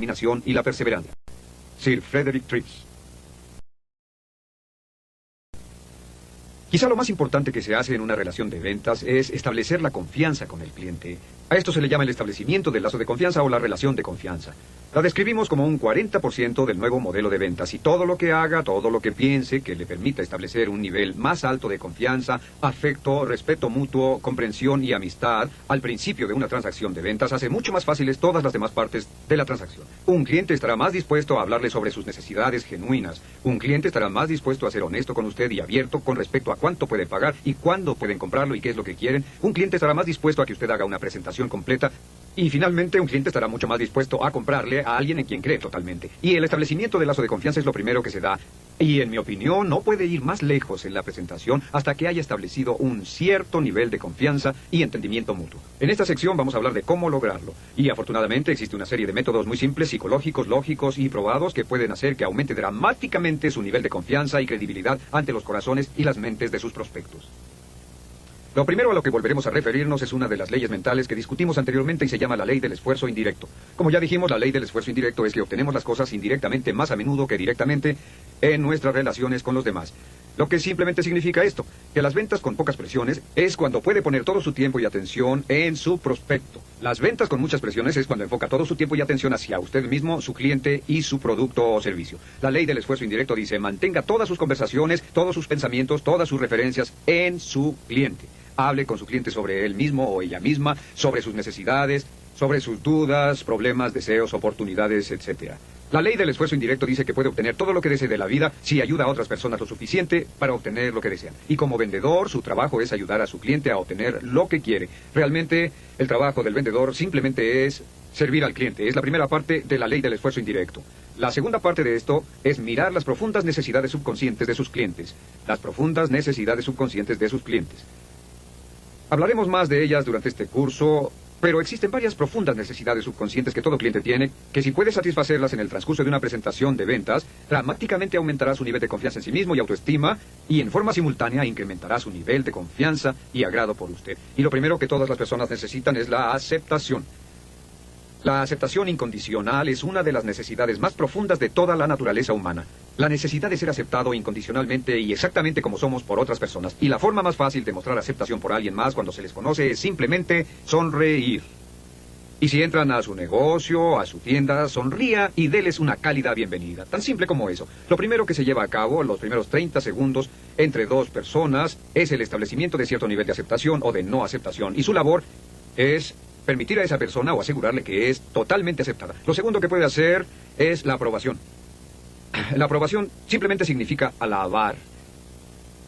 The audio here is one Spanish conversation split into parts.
determinación y la perseverancia. Sir Frederick Trips. Quizá lo más importante que se hace en una relación de ventas es establecer la confianza con el cliente. A esto se le llama el establecimiento del lazo de confianza o la relación de confianza. La describimos como un 40% del nuevo modelo de ventas y todo lo que haga, todo lo que piense que le permita establecer un nivel más alto de confianza, afecto, respeto mutuo, comprensión y amistad al principio de una transacción de ventas hace mucho más fáciles todas las demás partes de la transacción. Un cliente estará más dispuesto a hablarle sobre sus necesidades genuinas. Un cliente estará más dispuesto a ser honesto con usted y abierto con respecto a cuánto puede pagar y cuándo pueden comprarlo y qué es lo que quieren. Un cliente estará más dispuesto a que usted haga una presentación completa. Y finalmente, un cliente estará mucho más dispuesto a comprarle a alguien en quien cree totalmente. Y el establecimiento del lazo de confianza es lo primero que se da. Y en mi opinión, no puede ir más lejos en la presentación hasta que haya establecido un cierto nivel de confianza y entendimiento mutuo. En esta sección vamos a hablar de cómo lograrlo. Y afortunadamente existe una serie de métodos muy simples, psicológicos, lógicos y probados que pueden hacer que aumente dramáticamente su nivel de confianza y credibilidad ante los corazones y las mentes de sus prospectos. Lo primero a lo que volveremos a referirnos es una de las leyes mentales que discutimos anteriormente y se llama la ley del esfuerzo indirecto. Como ya dijimos, la ley del esfuerzo indirecto es que obtenemos las cosas indirectamente más a menudo que directamente en nuestras relaciones con los demás. Lo que simplemente significa esto, que las ventas con pocas presiones es cuando puede poner todo su tiempo y atención en su prospecto. Las ventas con muchas presiones es cuando enfoca todo su tiempo y atención hacia usted mismo, su cliente y su producto o servicio. La ley del esfuerzo indirecto dice, mantenga todas sus conversaciones, todos sus pensamientos, todas sus referencias en su cliente. Hable con su cliente sobre él mismo o ella misma, sobre sus necesidades, sobre sus dudas, problemas, deseos, oportunidades, etc. La ley del esfuerzo indirecto dice que puede obtener todo lo que desee de la vida si ayuda a otras personas lo suficiente para obtener lo que desean. Y como vendedor, su trabajo es ayudar a su cliente a obtener lo que quiere. Realmente, el trabajo del vendedor simplemente es servir al cliente. Es la primera parte de la ley del esfuerzo indirecto. La segunda parte de esto es mirar las profundas necesidades subconscientes de sus clientes. Las profundas necesidades subconscientes de sus clientes. Hablaremos más de ellas durante este curso, pero existen varias profundas necesidades subconscientes que todo cliente tiene, que si puede satisfacerlas en el transcurso de una presentación de ventas, dramáticamente aumentará su nivel de confianza en sí mismo y autoestima, y en forma simultánea incrementará su nivel de confianza y agrado por usted. Y lo primero que todas las personas necesitan es la aceptación. La aceptación incondicional es una de las necesidades más profundas de toda la naturaleza humana. La necesidad de ser aceptado incondicionalmente y exactamente como somos por otras personas. Y la forma más fácil de mostrar aceptación por alguien más cuando se les conoce es simplemente sonreír. Y si entran a su negocio, a su tienda, sonría y déles una cálida bienvenida. Tan simple como eso. Lo primero que se lleva a cabo, los primeros 30 segundos, entre dos personas, es el establecimiento de cierto nivel de aceptación o de no aceptación. Y su labor es permitir a esa persona o asegurarle que es totalmente aceptada. Lo segundo que puede hacer es la aprobación. La aprobación simplemente significa alabar.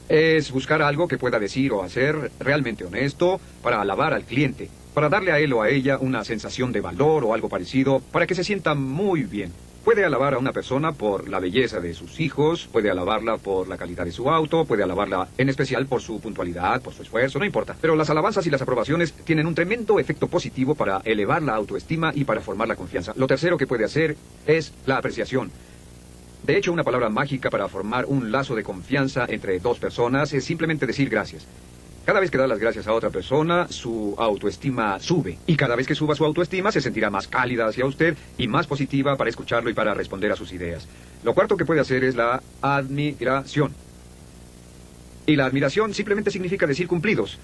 Es buscar algo que pueda decir o hacer realmente honesto para alabar al cliente, para darle a él o a ella una sensación de valor o algo parecido, para que se sienta muy bien. Puede alabar a una persona por la belleza de sus hijos, puede alabarla por la calidad de su auto, puede alabarla en especial por su puntualidad, por su esfuerzo, no importa. Pero las alabanzas y las aprobaciones tienen un tremendo efecto positivo para elevar la autoestima y para formar la confianza. Lo tercero que puede hacer es la apreciación. De hecho, una palabra mágica para formar un lazo de confianza entre dos personas es simplemente decir gracias. Cada vez que da las gracias a otra persona, su autoestima sube. Y cada vez que suba su autoestima, se sentirá más cálida hacia usted y más positiva para escucharlo y para responder a sus ideas. Lo cuarto que puede hacer es la admiración. Y la admiración simplemente significa decir cumplidos.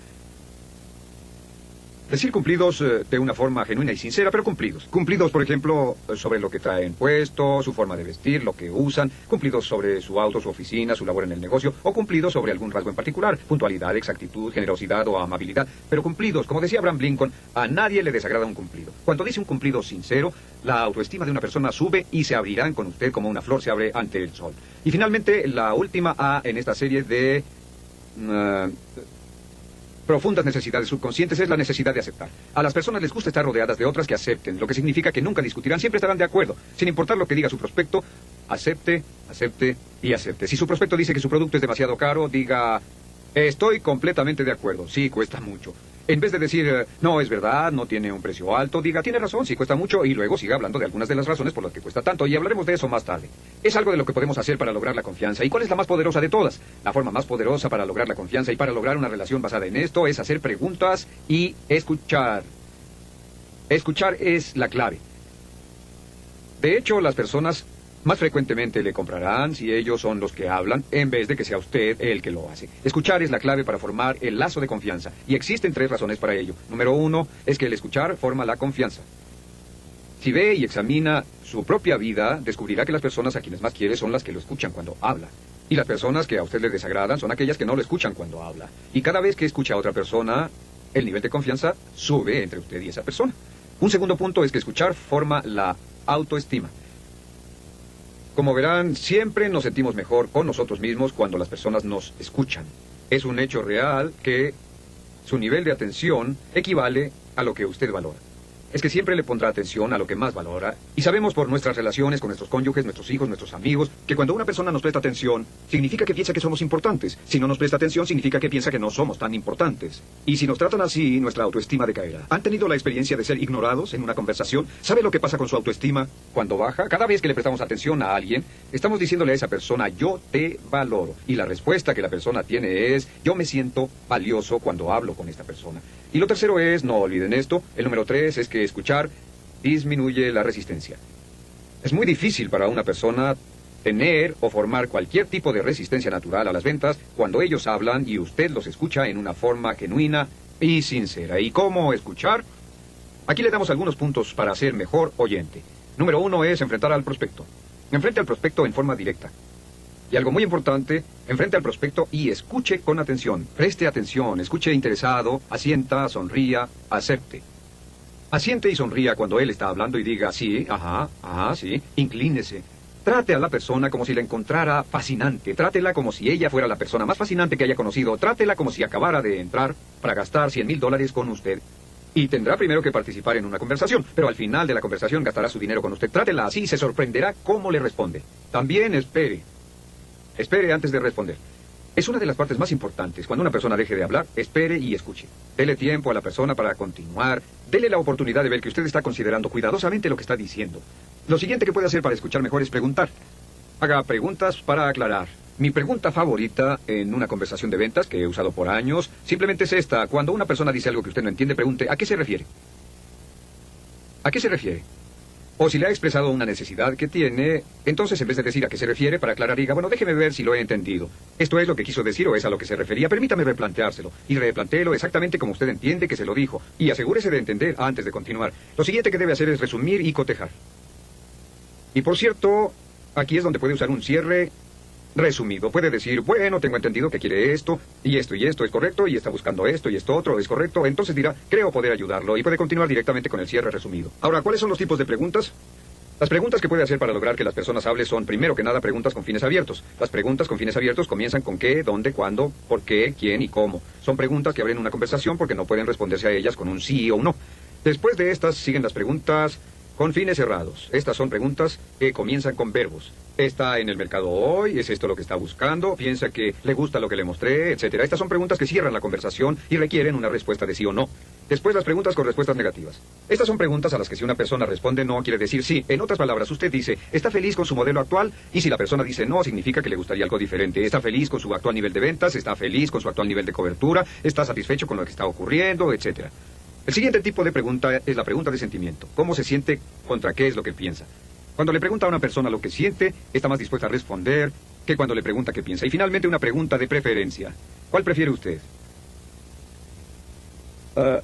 Decir cumplidos de una forma genuina y sincera, pero cumplidos. Cumplidos, por ejemplo, sobre lo que traen puesto, su forma de vestir, lo que usan. Cumplidos sobre su auto, su oficina, su labor en el negocio. O cumplidos sobre algún rasgo en particular. Puntualidad, exactitud, generosidad o amabilidad. Pero cumplidos, como decía Abraham Lincoln, a nadie le desagrada un cumplido. Cuando dice un cumplido sincero, la autoestima de una persona sube y se abrirán con usted como una flor se abre ante el sol. Y finalmente, la última A en esta serie de profundas necesidades subconscientes es la necesidad de aceptar. A las personas les gusta estar rodeadas de otras que acepten, lo que significa que nunca discutirán, siempre estarán de acuerdo. Sin importar lo que diga su prospecto, acepte, acepte y acepte. Si su prospecto dice que su producto es demasiado caro, diga, estoy completamente de acuerdo, sí, cuesta mucho. En vez de decir, no, es verdad, no tiene un precio alto, diga, tiene razón, sí cuesta mucho, y luego siga hablando de algunas de las razones por las que cuesta tanto, y hablaremos de eso más tarde. Es algo de lo que podemos hacer para lograr la confianza. ¿Y cuál es la más poderosa de todas? La forma más poderosa para lograr la confianza y para lograr una relación basada en esto es hacer preguntas y escuchar. Escuchar es la clave. De hecho, las personas más frecuentemente le comprarán si ellos son los que hablan, en vez de que sea usted el que lo hace. Escuchar es la clave para formar el lazo de confianza, y existen 3 razones para ello. Número 1 es que el escuchar forma la confianza. Si ve y examina su propia vida, descubrirá que las personas a quienes más quiere son las que lo escuchan cuando habla. Y las personas que a usted le desagradan son aquellas que no lo escuchan cuando habla. Y cada vez que escucha a otra persona, el nivel de confianza sube entre usted y esa persona. Un segundo punto es que escuchar forma la autoestima. Como verán, siempre nos sentimos mejor con nosotros mismos cuando las personas nos escuchan. Es un hecho real que su nivel de atención equivale a lo que usted valora. Es que siempre le pondrá atención a lo que más valora, y sabemos por nuestras relaciones con nuestros cónyuges, nuestros hijos, nuestros amigos, que cuando una persona nos presta atención, significa que piensa que somos importantes. Si no nos presta atención, significa que piensa que no somos tan importantes. Y si nos tratan así, nuestra autoestima decaerá. ¿Han tenido la experiencia de ser ignorados en una conversación? ¿Sabe lo que pasa con su autoestima cuando baja? Cada vez que le prestamos atención a alguien, estamos diciéndole a esa persona, yo te valoro. Y la respuesta que la persona tiene es, yo me siento valioso cuando hablo con esta persona. Y lo tercero es, no olviden esto, el número 3 es que escuchar disminuye la resistencia. Es muy difícil para una persona tener o formar cualquier tipo de resistencia natural a las ventas cuando ellos hablan y usted los escucha en una forma genuina y sincera. ¿Y cómo escuchar? Aquí le damos algunos puntos para ser mejor oyente. Número 1 es enfrentar al prospecto. Enfrente al prospecto en forma directa. Y algo muy importante, enfrente al prospecto y escuche con atención. Preste atención, escuche interesado, asienta, sonría, acepte. Asiente y sonría cuando él está hablando y diga, sí, ajá, sí, inclínese. Trate a la persona como si la encontrara fascinante. Trátela como si ella fuera la persona más fascinante que haya conocido. Trátela como si acabara de entrar para gastar $100,000 con usted. Y tendrá primero que participar en una conversación, pero al final de la conversación gastará su dinero con usted. Trátela así y se sorprenderá cómo le responde. También espere. Espere antes de responder. Es una de las partes más importantes. Cuando una persona deje de hablar, espere y escuche. Dele tiempo a la persona para continuar. Dele la oportunidad de ver que usted está considerando cuidadosamente lo que está diciendo. Lo siguiente que puede hacer para escuchar mejor es preguntar. Haga preguntas para aclarar. Mi pregunta favorita en una conversación de ventas que he usado por años simplemente es esta. Cuando una persona dice algo que usted no entiende, pregunte, ¿a qué se refiere? ¿A qué se refiere? O si le ha expresado una necesidad que tiene, entonces en vez de decir a qué se refiere, para aclarar, diga, bueno, déjeme ver si lo he entendido. ¿Esto es lo que quiso decir o es a lo que se refería? Permítame replanteárselo. Y replantéelo exactamente como usted entiende que se lo dijo. Y asegúrese de entender antes de continuar. Lo siguiente que debe hacer es resumir y cotejar. Y por cierto, aquí es donde puede usar un cierre resumido. Puede decir, bueno, tengo entendido que quiere esto y esto es correcto, y está buscando esto y esto otro es correcto. Entonces dirá, creo poder ayudarlo, y puede continuar directamente con el cierre resumido. Ahora, ¿cuáles son los tipos de preguntas? Las preguntas que puede hacer para lograr que las personas hablen son, primero que nada, preguntas con fines abiertos. Las preguntas con fines abiertos comienzan con qué, dónde, cuándo, por qué, quién y cómo. Son preguntas que abren una conversación porque no pueden responderse a ellas con un sí o un no. Después de estas siguen las preguntas con fines cerrados. Estas son preguntas que comienzan con verbos. ¿Está en el mercado hoy? ¿Es esto lo que está buscando? ¿Piensa que le gusta lo que le mostré? Etcétera. Estas son preguntas que cierran la conversación y requieren una respuesta de sí o no. Después las preguntas con respuestas negativas. Estas son preguntas a las que si una persona responde no, quiere decir sí. En otras palabras, usted dice, ¿está feliz con su modelo actual? Y si la persona dice no, significa que le gustaría algo diferente. ¿Está feliz con su actual nivel de ventas? ¿Está feliz con su actual nivel de cobertura? ¿Está satisfecho con lo que está ocurriendo? Etcétera. El siguiente tipo de pregunta es la pregunta de sentimiento. ¿Cómo se siente contra qué es lo que piensa? Cuando le pregunta a una persona lo que siente, está más dispuesta a responder que cuando le pregunta qué piensa. Y finalmente una pregunta de preferencia. ¿Cuál prefiere usted?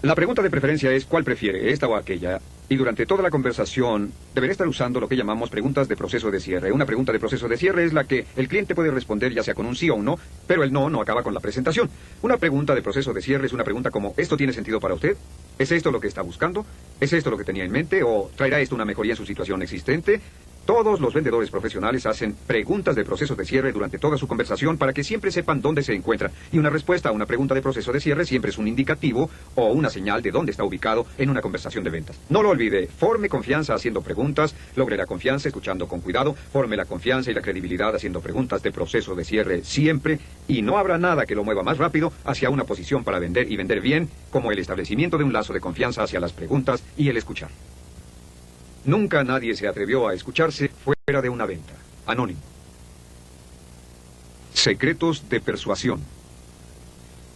La pregunta de preferencia es ¿cuál prefiere, esta o aquella? Y durante toda la conversación deberá estar usando lo que llamamos preguntas de proceso de cierre. Una pregunta de proceso de cierre es la que el cliente puede responder ya sea con un sí o un no, pero el no acaba con la presentación. Una pregunta de proceso de cierre es una pregunta como ¿esto tiene sentido para usted? ¿Es esto lo que está buscando? ¿Es esto lo que tenía en mente? ¿O traerá esto una mejoría en su situación existente? Todos los vendedores profesionales hacen preguntas de proceso de cierre durante toda su conversación para que siempre sepan dónde se encuentran. Y una respuesta a una pregunta de proceso de cierre siempre es un indicativo o una señal de dónde está ubicado en una conversación de ventas. No lo olvide, forme confianza haciendo preguntas, logre la confianza escuchando con cuidado, forme la confianza y la credibilidad haciendo preguntas de proceso de cierre siempre, y no habrá nada que lo mueva más rápido hacia una posición para vender y vender bien como el establecimiento de un lazo de confianza hacia las preguntas y el escuchar. Nunca nadie se atrevió a escucharse fuera de una venta. Anónimo. Secretos de persuasión.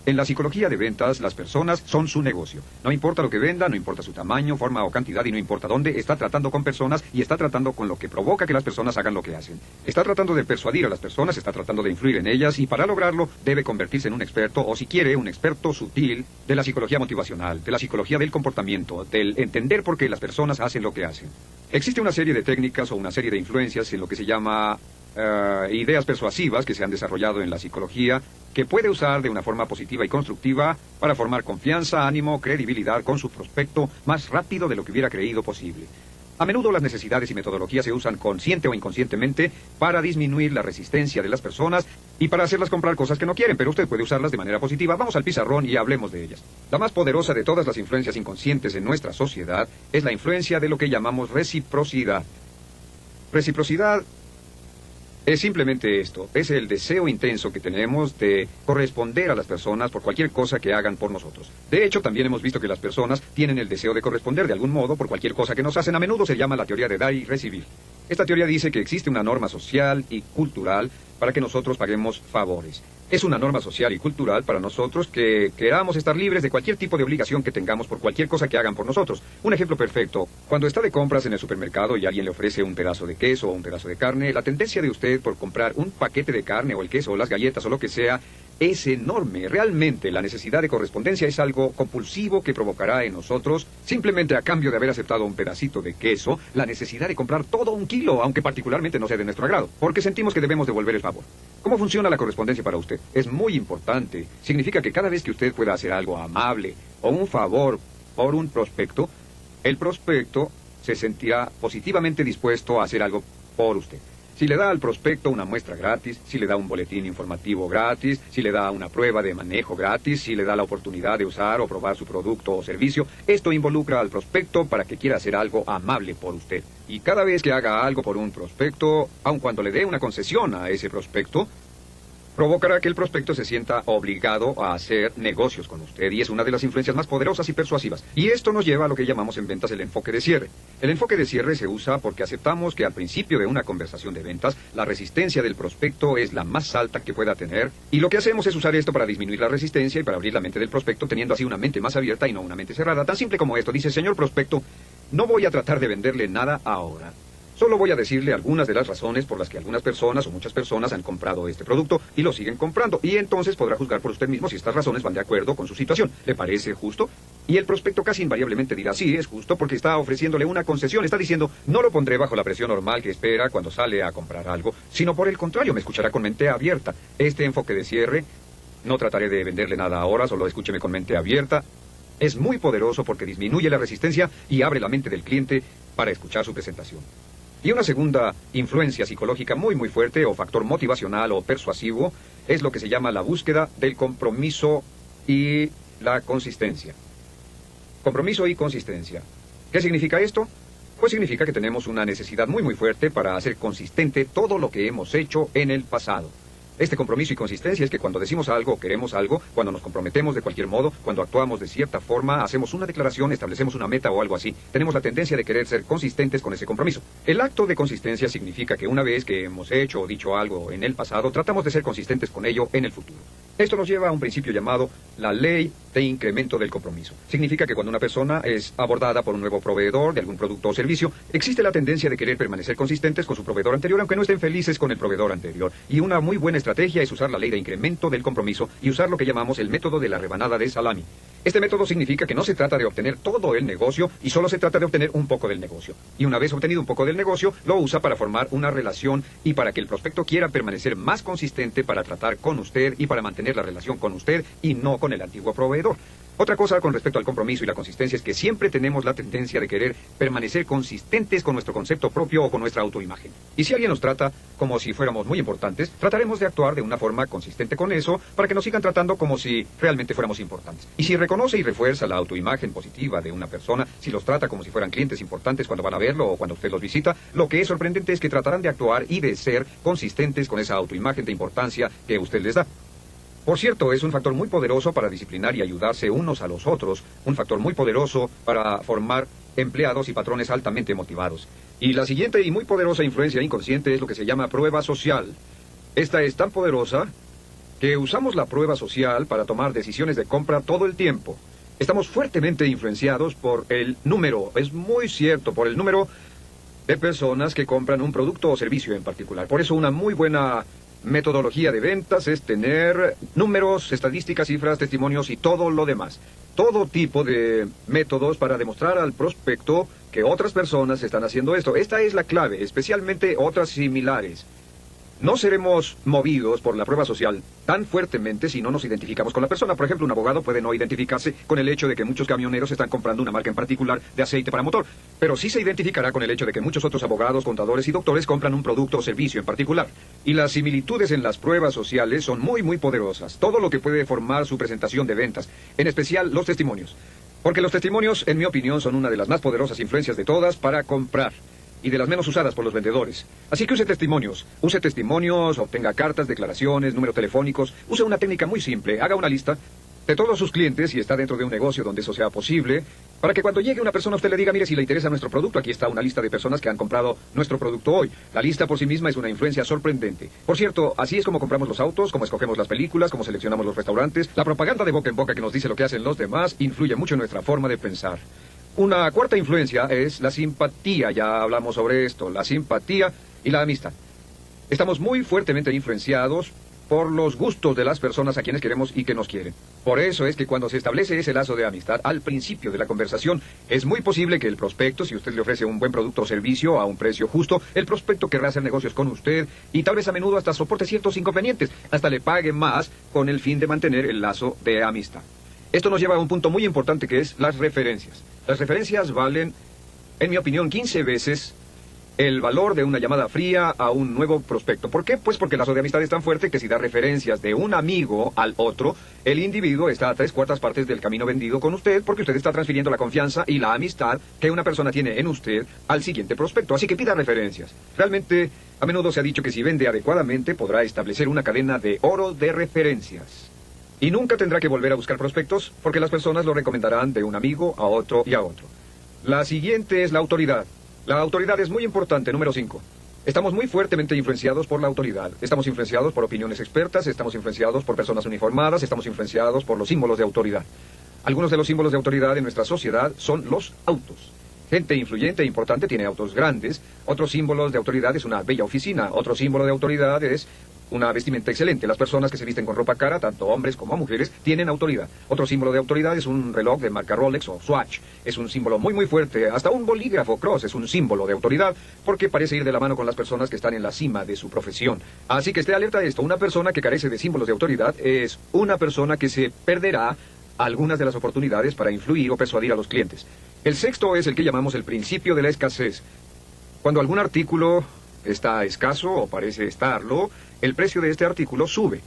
En la psicología de ventas, las personas son su negocio. No importa lo que venda, no importa su tamaño, forma o cantidad y no importa dónde, está tratando con personas y está tratando con lo que provoca que las personas hagan lo que hacen. Está tratando de persuadir a las personas, está tratando de influir en ellas y para lograrlo debe convertirse en un experto o si quiere, un experto sutil de la psicología motivacional, de la psicología del comportamiento, del entender por qué las personas hacen lo que hacen. Existe una serie de técnicas o una serie de influencias en lo que se llama ideas persuasivas que se han desarrollado en la psicología que puede usar de una forma positiva y constructiva para formar confianza, ánimo, credibilidad con su prospecto más rápido de lo que hubiera creído posible. A menudo las necesidades y metodologías se usan consciente o inconscientemente para disminuir la resistencia de las personas y para hacerlas comprar cosas que no quieren, pero usted puede usarlas de manera positiva. Vamos al pizarrón y hablemos de ellas. La más poderosa de todas las influencias inconscientes en nuestra sociedad es la influencia de lo que llamamos reciprocidad. Reciprocidad es simplemente esto, es el deseo intenso que tenemos de corresponder a las personas por cualquier cosa que hagan por nosotros. De hecho, también hemos visto que las personas tienen el deseo de corresponder de algún modo por cualquier cosa que nos hacen. A menudo se llama la teoría de dar y recibir. Esta teoría dice que existe una norma social y cultural para que nosotros paguemos favores. Es una norma social y cultural para nosotros que queramos estar libres de cualquier tipo de obligación que tengamos por cualquier cosa que hagan por nosotros. Un ejemplo perfecto, cuando está de compras en el supermercado y alguien le ofrece un pedazo de queso o un pedazo de carne, la tendencia de usted por comprar un paquete de carne o el queso o las galletas o lo que sea es enorme. Realmente la necesidad de correspondencia es algo compulsivo que provocará en nosotros, simplemente a cambio de haber aceptado un pedacito de queso, la necesidad de comprar todo un kilo, aunque particularmente no sea de nuestro agrado, porque sentimos que debemos devolver el favor. ¿Cómo funciona la correspondencia para usted? Es muy importante. Significa que cada vez que usted pueda hacer algo amable o un favor por un prospecto, el prospecto se sentirá positivamente dispuesto a hacer algo por usted. Si le da al prospecto una muestra gratis, si le da un boletín informativo gratis, si le da una prueba de manejo gratis, si le da la oportunidad de usar o probar su producto o servicio, esto involucra al prospecto para que quiera hacer algo amable por usted. Y cada vez que haga algo por un prospecto, aun cuando le dé una concesión a ese prospecto, provocará que el prospecto se sienta obligado a hacer negocios con usted y es una de las influencias más poderosas y persuasivas. Y esto nos lleva a lo que llamamos en ventas el enfoque de cierre. El enfoque de cierre se usa porque aceptamos que al principio de una conversación de ventas, la resistencia del prospecto es la más alta que pueda tener y lo que hacemos es usar esto para disminuir la resistencia y para abrir la mente del prospecto teniendo así una mente más abierta y no una mente cerrada. Tan simple como esto, dice: señor prospecto, no voy a tratar de venderle nada ahora. Solo voy a decirle algunas de las razones por las que algunas personas o muchas personas han comprado este producto y lo siguen comprando. Y entonces podrá juzgar por usted mismo si estas razones van de acuerdo con su situación. ¿Le parece justo? Y el prospecto casi invariablemente dirá: sí, es justo, porque está ofreciéndole una concesión. Está diciendo: no lo pondré bajo la presión normal que espera cuando sale a comprar algo, sino por el contrario, me escuchará con mente abierta. Este enfoque de cierre, no trataré de venderle nada ahora, solo escúcheme con mente abierta, es muy poderoso porque disminuye la resistencia y abre la mente del cliente para escuchar su presentación. Y una segunda influencia psicológica muy fuerte o factor motivacional o persuasivo es lo que se llama la búsqueda del compromiso y la consistencia. Compromiso y consistencia. ¿Qué significa esto? Pues significa que tenemos una necesidad muy fuerte para hacer consistente todo lo que hemos hecho en el pasado. Este compromiso y consistencia es que cuando decimos algo o queremos algo, cuando nos comprometemos de cualquier modo, cuando actuamos de cierta forma, hacemos una declaración, establecemos una meta o algo así, tenemos la tendencia de querer ser consistentes con ese compromiso. El acto de consistencia significa que una vez que hemos hecho o dicho algo en el pasado, tratamos de ser consistentes con ello en el futuro. Esto nos lleva a un principio llamado la ley de incremento del compromiso. Significa que cuando una persona es abordada por un nuevo proveedor de algún producto o servicio, existe la tendencia de querer permanecer consistentes con su proveedor anterior, aunque no estén felices con el proveedor anterior. Y una muy buena estrategia es usar la ley de incremento del compromiso y usar lo que llamamos el método de la rebanada de salami. Este método significa que no se trata de obtener todo el negocio y solo se trata de obtener un poco del negocio. Y una vez obtenido un poco del negocio, lo usa para formar una relación y para que el prospecto quiera permanecer más consistente para tratar con usted y para mantener la relación con usted y no con el antiguo proveedor. Otra cosa con respecto al compromiso y la consistencia es que siempre tenemos la tendencia de querer permanecer consistentes con nuestro concepto propio o con nuestra autoimagen. Y si alguien nos trata como si fuéramos muy importantes, trataremos de actuar de una forma consistente con eso para que nos sigan tratando como si realmente fuéramos importantes. Y si reconoce y refuerza la autoimagen positiva de una persona, si los trata como si fueran clientes importantes cuando van a verlo o cuando usted los visita, lo que es sorprendente es que tratarán de actuar y de ser consistentes con esa autoimagen de importancia que usted les da. Por cierto, es un factor muy poderoso para disciplinar y ayudarse unos a los otros, un factor muy poderoso para formar empleados y patrones altamente motivados. Y la siguiente y muy poderosa influencia inconsciente es lo que se llama prueba social. Esta es tan poderosa que usamos la prueba social para tomar decisiones de compra todo el tiempo. Estamos fuertemente influenciados por el número, es muy cierto, por el número de personas que compran un producto o servicio en particular. Por eso una muy buena metodología de ventas es tener números, estadísticas, cifras, testimonios y todo lo demás. Todo tipo de métodos para demostrar al prospecto que otras personas están haciendo esto. Esta es la clave, especialmente otras similares. No seremos movidos por la prueba social tan fuertemente si no nos identificamos con la persona. Por ejemplo, un abogado puede no identificarse con el hecho de que muchos camioneros están comprando una marca en particular de aceite para motor, pero sí se identificará con el hecho de que muchos otros abogados, contadores y doctores compran un producto o servicio en particular. Y las similitudes en las pruebas sociales son muy, muy poderosas. Todo lo que puede formar su presentación de ventas, en especial los testimonios. Porque los testimonios, en mi opinión, son una de las más poderosas influencias de todas para comprar. Y de las menos usadas por los vendedores. Así que use testimonios, obtenga cartas, declaraciones, números telefónicos, use una técnica muy simple, haga una lista de todos sus clientes, si está dentro de un negocio donde eso sea posible, para que cuando llegue una persona usted le diga, mire, si le interesa nuestro producto, aquí está una lista de personas que han comprado nuestro producto hoy. La lista por sí misma es una influencia sorprendente. Por cierto, así es como compramos los autos, como escogemos las películas, como seleccionamos los restaurantes. La propaganda de boca en boca que nos dice lo que hacen los demás influye mucho en nuestra forma de pensar. Una cuarta influencia es la simpatía, ya hablamos sobre esto, la simpatía y la amistad. Estamos muy fuertemente influenciados por los gustos de las personas a quienes queremos y que nos quieren. Por eso es que cuando se establece ese lazo de amistad al principio de la conversación, es muy posible que el prospecto, si usted le ofrece un buen producto o servicio a un precio justo, el prospecto querrá hacer negocios con usted y tal vez a menudo hasta soporte ciertos inconvenientes, hasta le pague más con el fin de mantener el lazo de amistad. Esto nos lleva a un punto muy importante que es las referencias. Las referencias valen, en mi opinión, 15 veces el valor de una llamada fría a un nuevo prospecto. ¿Por qué? Pues porque el lazo de amistad es tan fuerte que si da referencias de un amigo al otro, el individuo está a 3/4 partes del camino vendido con usted porque usted está transfiriendo la confianza y la amistad que una persona tiene en usted al siguiente prospecto. Así que pida referencias. Realmente, a menudo se ha dicho que si vende adecuadamente podrá establecer una cadena de oro de referencias. Y nunca tendrá que volver a buscar prospectos porque las personas lo recomendarán de un amigo a otro y a otro. La siguiente es la autoridad. La autoridad es muy importante, número 5. Estamos muy fuertemente influenciados por la autoridad. Estamos influenciados por opiniones expertas, estamos influenciados por personas uniformadas, estamos influenciados por los símbolos de autoridad. Algunos de los símbolos de autoridad en nuestra sociedad son los autos. Gente influyente e importante tiene autos grandes. Otros símbolos de autoridad es una bella oficina. Otro símbolo de autoridad es una vestimenta excelente. Las personas que se visten con ropa cara, tanto hombres como mujeres, tienen autoridad. Otro símbolo de autoridad es un reloj de marca Rolex o Swatch. Es un símbolo muy, muy fuerte. Hasta un bolígrafo Cross es un símbolo de autoridad porque parece ir de la mano con las personas que están en la cima de su profesión. Así que esté alerta a esto. Una persona que carece de símbolos de autoridad es una persona que se perderá algunas de las oportunidades para influir o persuadir a los clientes. El sexto es el que llamamos el principio de la escasez. Cuando algún artículo está escaso o parece estarlo, el precio de este artículo sube.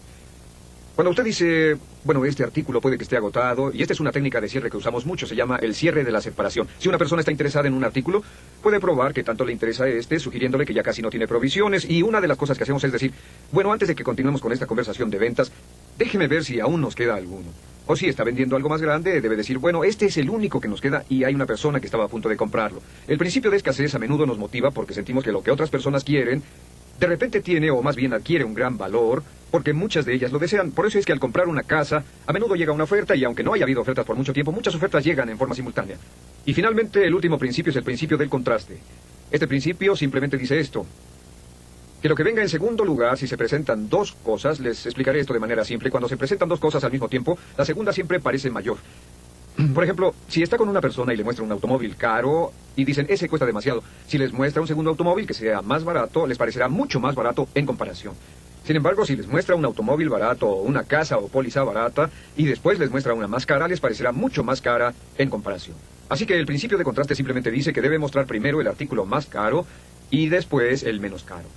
Cuando usted dice, bueno, este artículo puede que esté agotado, y esta es una técnica de cierre que usamos mucho, se llama el cierre de la separación. Si una persona está interesada en un artículo, puede probar que tanto le interesa sugiriéndole que ya casi no tiene provisiones, y una de las cosas que hacemos es decir, bueno, antes de que continuemos con esta conversación de ventas, déjeme ver si aún nos queda alguno. O si está vendiendo algo más grande, debe decir, bueno, este es el único que nos queda y hay una persona que estaba a punto de comprarlo. El principio de escasez a menudo nos motiva porque sentimos que lo que otras personas quieren de repente tiene, o más bien adquiere un gran valor, porque muchas de ellas lo desean. Por eso es que al comprar una casa, a menudo llega una oferta, y aunque no haya habido ofertas por mucho tiempo, muchas ofertas llegan en forma simultánea. Y finalmente, el último principio es el principio del contraste. Este principio simplemente dice esto: que lo que venga en segundo lugar, si se presentan dos cosas, les explicaré esto de manera simple, cuando se presentan dos cosas al mismo tiempo, la segunda siempre parece mayor. Por ejemplo, si está con una persona y le muestra un automóvil caro y dicen, ese cuesta demasiado, si les muestra un segundo automóvil que sea más barato, les parecerá mucho más barato en comparación. Sin embargo, si les muestra un automóvil barato o una casa o póliza barata y después les muestra una más cara, les parecerá mucho más cara en comparación. Así que el principio de contraste simplemente dice que debe mostrar primero el artículo más caro y después el menos caro.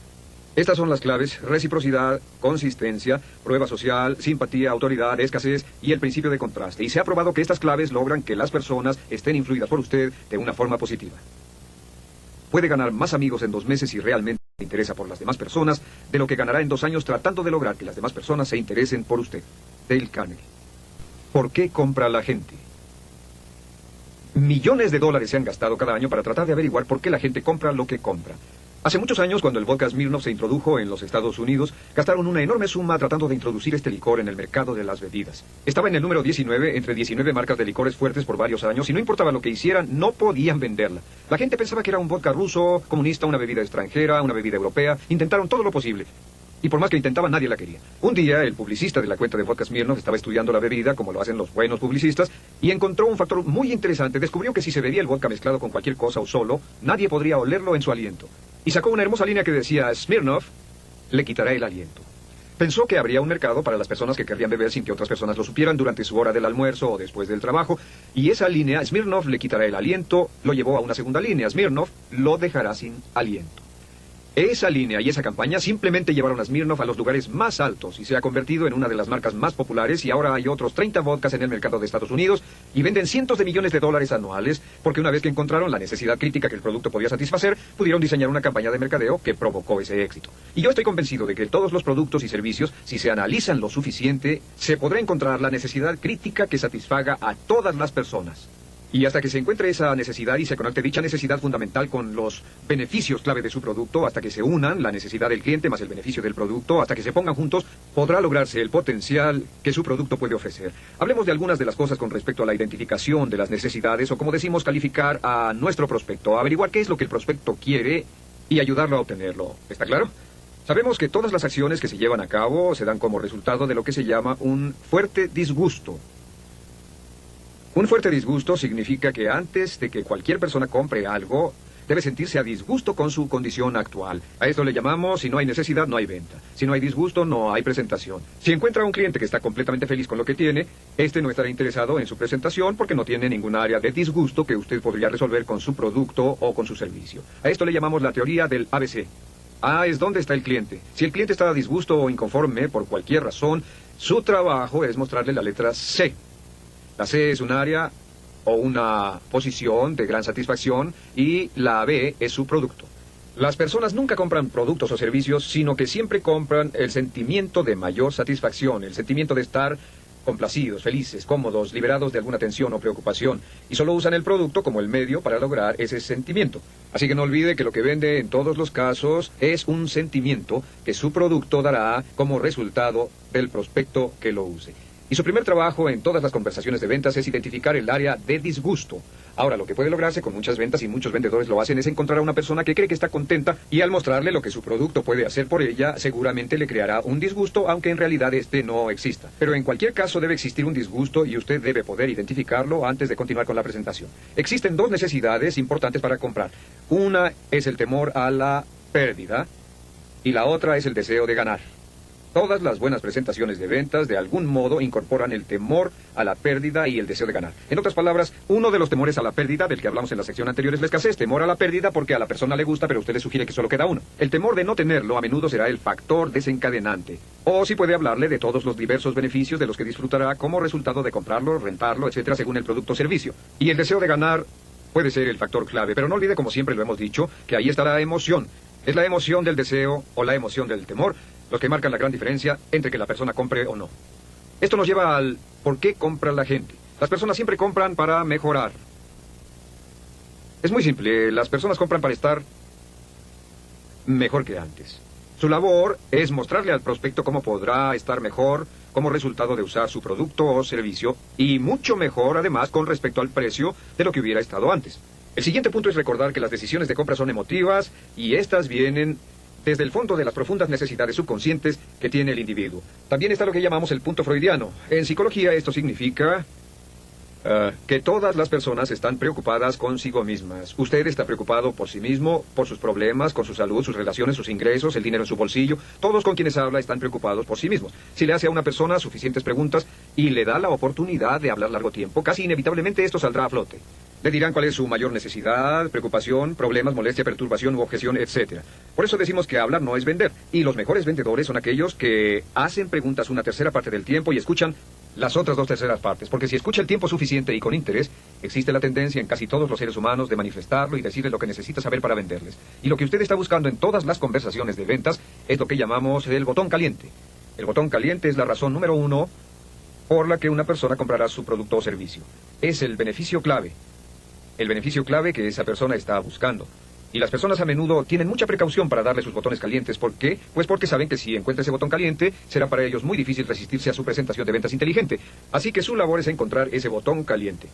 Estas son las claves: reciprocidad, consistencia, prueba social, simpatía, autoridad, escasez y el principio de contraste. Y se ha probado que estas claves logran que las personas estén influidas por usted de una forma positiva. Puede ganar más amigos en 2 meses si realmente se interesa por las demás personas de lo que ganará en 2 años tratando de lograr que las demás personas se interesen por usted. Dale Carnegie. ¿Por qué compra la gente? Millones de dólares se han gastado cada año para tratar de averiguar por qué la gente compra lo que compra. Hace muchos años, cuando el vodka Smirnoff se introdujo en los Estados Unidos, gastaron una enorme suma tratando de introducir este licor en el mercado de las bebidas. Estaba en el número 19 entre 19 marcas de licores fuertes por varios años y no importaba lo que hicieran, no podían venderla. La gente pensaba que era un vodka ruso, comunista, una bebida extranjera, una bebida europea. Intentaron todo lo posible. Y por más que intentaban, nadie la quería. Un día, el publicista de la cuenta de vodka Smirnoff estaba estudiando la bebida, como lo hacen los buenos publicistas, y encontró un factor muy interesante. Descubrió que si se bebía el vodka mezclado con cualquier cosa o solo, nadie podría olerlo en su aliento. Y sacó una hermosa línea que decía, Smirnoff le quitará el aliento. Pensó que habría un mercado para las personas que querrían beber sin que otras personas lo supieran durante su hora del almuerzo o después del trabajo, y esa línea, Smirnoff le quitará el aliento, lo llevó a una segunda línea, Smirnoff lo dejará sin aliento. Esa línea y esa campaña simplemente llevaron a Smirnoff a los lugares más altos y se ha convertido en una de las marcas más populares, y ahora hay otros 30 vodkas en el mercado de Estados Unidos y venden cientos de millones de dólares anuales porque una vez que encontraron la necesidad crítica que el producto podía satisfacer, pudieron diseñar una campaña de mercadeo que provocó ese éxito. Y yo estoy convencido de que todos los productos y servicios, si se analizan lo suficiente, se podrá encontrar la necesidad crítica que satisfaga a todas las personas. Y hasta que se encuentre esa necesidad y se conecte dicha necesidad fundamental con los beneficios clave de su producto, hasta que se unan la necesidad del cliente más el beneficio del producto, hasta que se pongan juntos, podrá lograrse el potencial que su producto puede ofrecer. Hablemos de algunas de las cosas con respecto a la identificación de las necesidades, o como decimos, calificar a nuestro prospecto, averiguar qué es lo que el prospecto quiere y ayudarlo a obtenerlo. ¿Está claro? Sabemos que todas las acciones que se llevan a cabo se dan como resultado de lo que se llama un fuerte disgusto. Un fuerte disgusto significa que antes de que cualquier persona compre algo, debe sentirse a disgusto con su condición actual. A esto le llamamos, si no hay necesidad, no hay venta. Si no hay disgusto, no hay presentación. Si encuentra a un cliente que está completamente feliz con lo que tiene, este no estará interesado en su presentación porque no tiene ningún área de disgusto que usted podría resolver con su producto o con su servicio. A esto le llamamos la teoría del ABC. A es dónde está el cliente. Si el cliente está a disgusto o inconforme por cualquier razón, su trabajo es mostrarle la letra C. La C es un área o una posición de gran satisfacción y la B es su producto. Las personas nunca compran productos o servicios, sino que siempre compran el sentimiento de mayor satisfacción, el sentimiento de estar complacidos, felices, cómodos, liberados de alguna tensión o preocupación, y solo usan el producto como el medio para lograr ese sentimiento. Así que no olvide que lo que vende en todos los casos es un sentimiento que su producto dará como resultado del prospecto que lo use. Y su primer trabajo en todas las conversaciones de ventas es identificar el área de disgusto. Ahora, lo que puede lograrse con muchas ventas, y muchos vendedores lo hacen, es encontrar a una persona que cree que está contenta, y al mostrarle lo que su producto puede hacer por ella, seguramente le creará un disgusto, aunque en realidad este no exista. Pero en cualquier caso debe existir un disgusto y usted debe poder identificarlo antes de continuar con la presentación. Existen dos necesidades importantes para comprar. Una es el temor a la pérdida y la otra es el deseo de ganar. Todas las buenas presentaciones de ventas de algún modo incorporan el temor a la pérdida y el deseo de ganar. En otras palabras, uno de los temores a la pérdida del que hablamos en la sección anterior es la escasez. Temor a la pérdida porque a la persona le gusta, pero usted le sugiere que solo queda uno. El temor de no tenerlo a menudo será el factor desencadenante. O si puede hablarle de todos los diversos beneficios de los que disfrutará como resultado de comprarlo, rentarlo, etcétera, según el producto o servicio. Y el deseo de ganar puede ser el factor clave, pero no olvide, como siempre lo hemos dicho, que ahí está la emoción. Es la emoción del deseo o la emoción del temor los que marcan la gran diferencia entre que la persona compre o no. Esto nos lleva al por qué compra la gente. Las personas siempre compran para mejorar. Es muy simple, las personas compran para estar mejor que antes. Su labor es mostrarle al prospecto cómo podrá estar mejor como resultado de usar su producto o servicio, y mucho mejor además con respecto al precio de lo que hubiera estado antes. El siguiente punto es recordar que las decisiones de compra son emotivas y estas vienen desde el fondo de las profundas necesidades subconscientes que tiene el individuo. También está lo que llamamos el punto freudiano. En psicología esto significa que todas las personas están preocupadas consigo mismas. Usted está preocupado por sí mismo, por sus problemas, con su salud, sus relaciones, sus ingresos, el dinero en su bolsillo. Todos con quienes habla están preocupados por sí mismos. Si le hace a una persona suficientes preguntas y le da la oportunidad de hablar largo tiempo, casi inevitablemente esto saldrá a flote. Le dirán cuál es su mayor necesidad, preocupación, problemas, molestia, perturbación u objeción, etc. Por eso decimos que hablar no es vender. Y los mejores vendedores son aquellos que hacen preguntas una tercera parte del tiempo y escuchan las otras dos terceras partes. Porque si escucha el tiempo suficiente y con interés, existe la tendencia en casi todos los seres humanos de manifestarlo y decirle lo que necesita saber para venderles. Y lo que usted está buscando en todas las conversaciones de ventas es lo que llamamos el botón caliente. El botón caliente es la razón número 1 por la que una persona comprará su producto o servicio. Es el beneficio clave. El beneficio clave que esa persona está buscando. Y las personas a menudo tienen mucha precaución para darle sus botones calientes. ¿Por qué? Pues porque saben que si encuentra ese botón caliente, será para ellos muy difícil resistirse a su presentación de ventas inteligente. Así que su labor es encontrar ese botón caliente.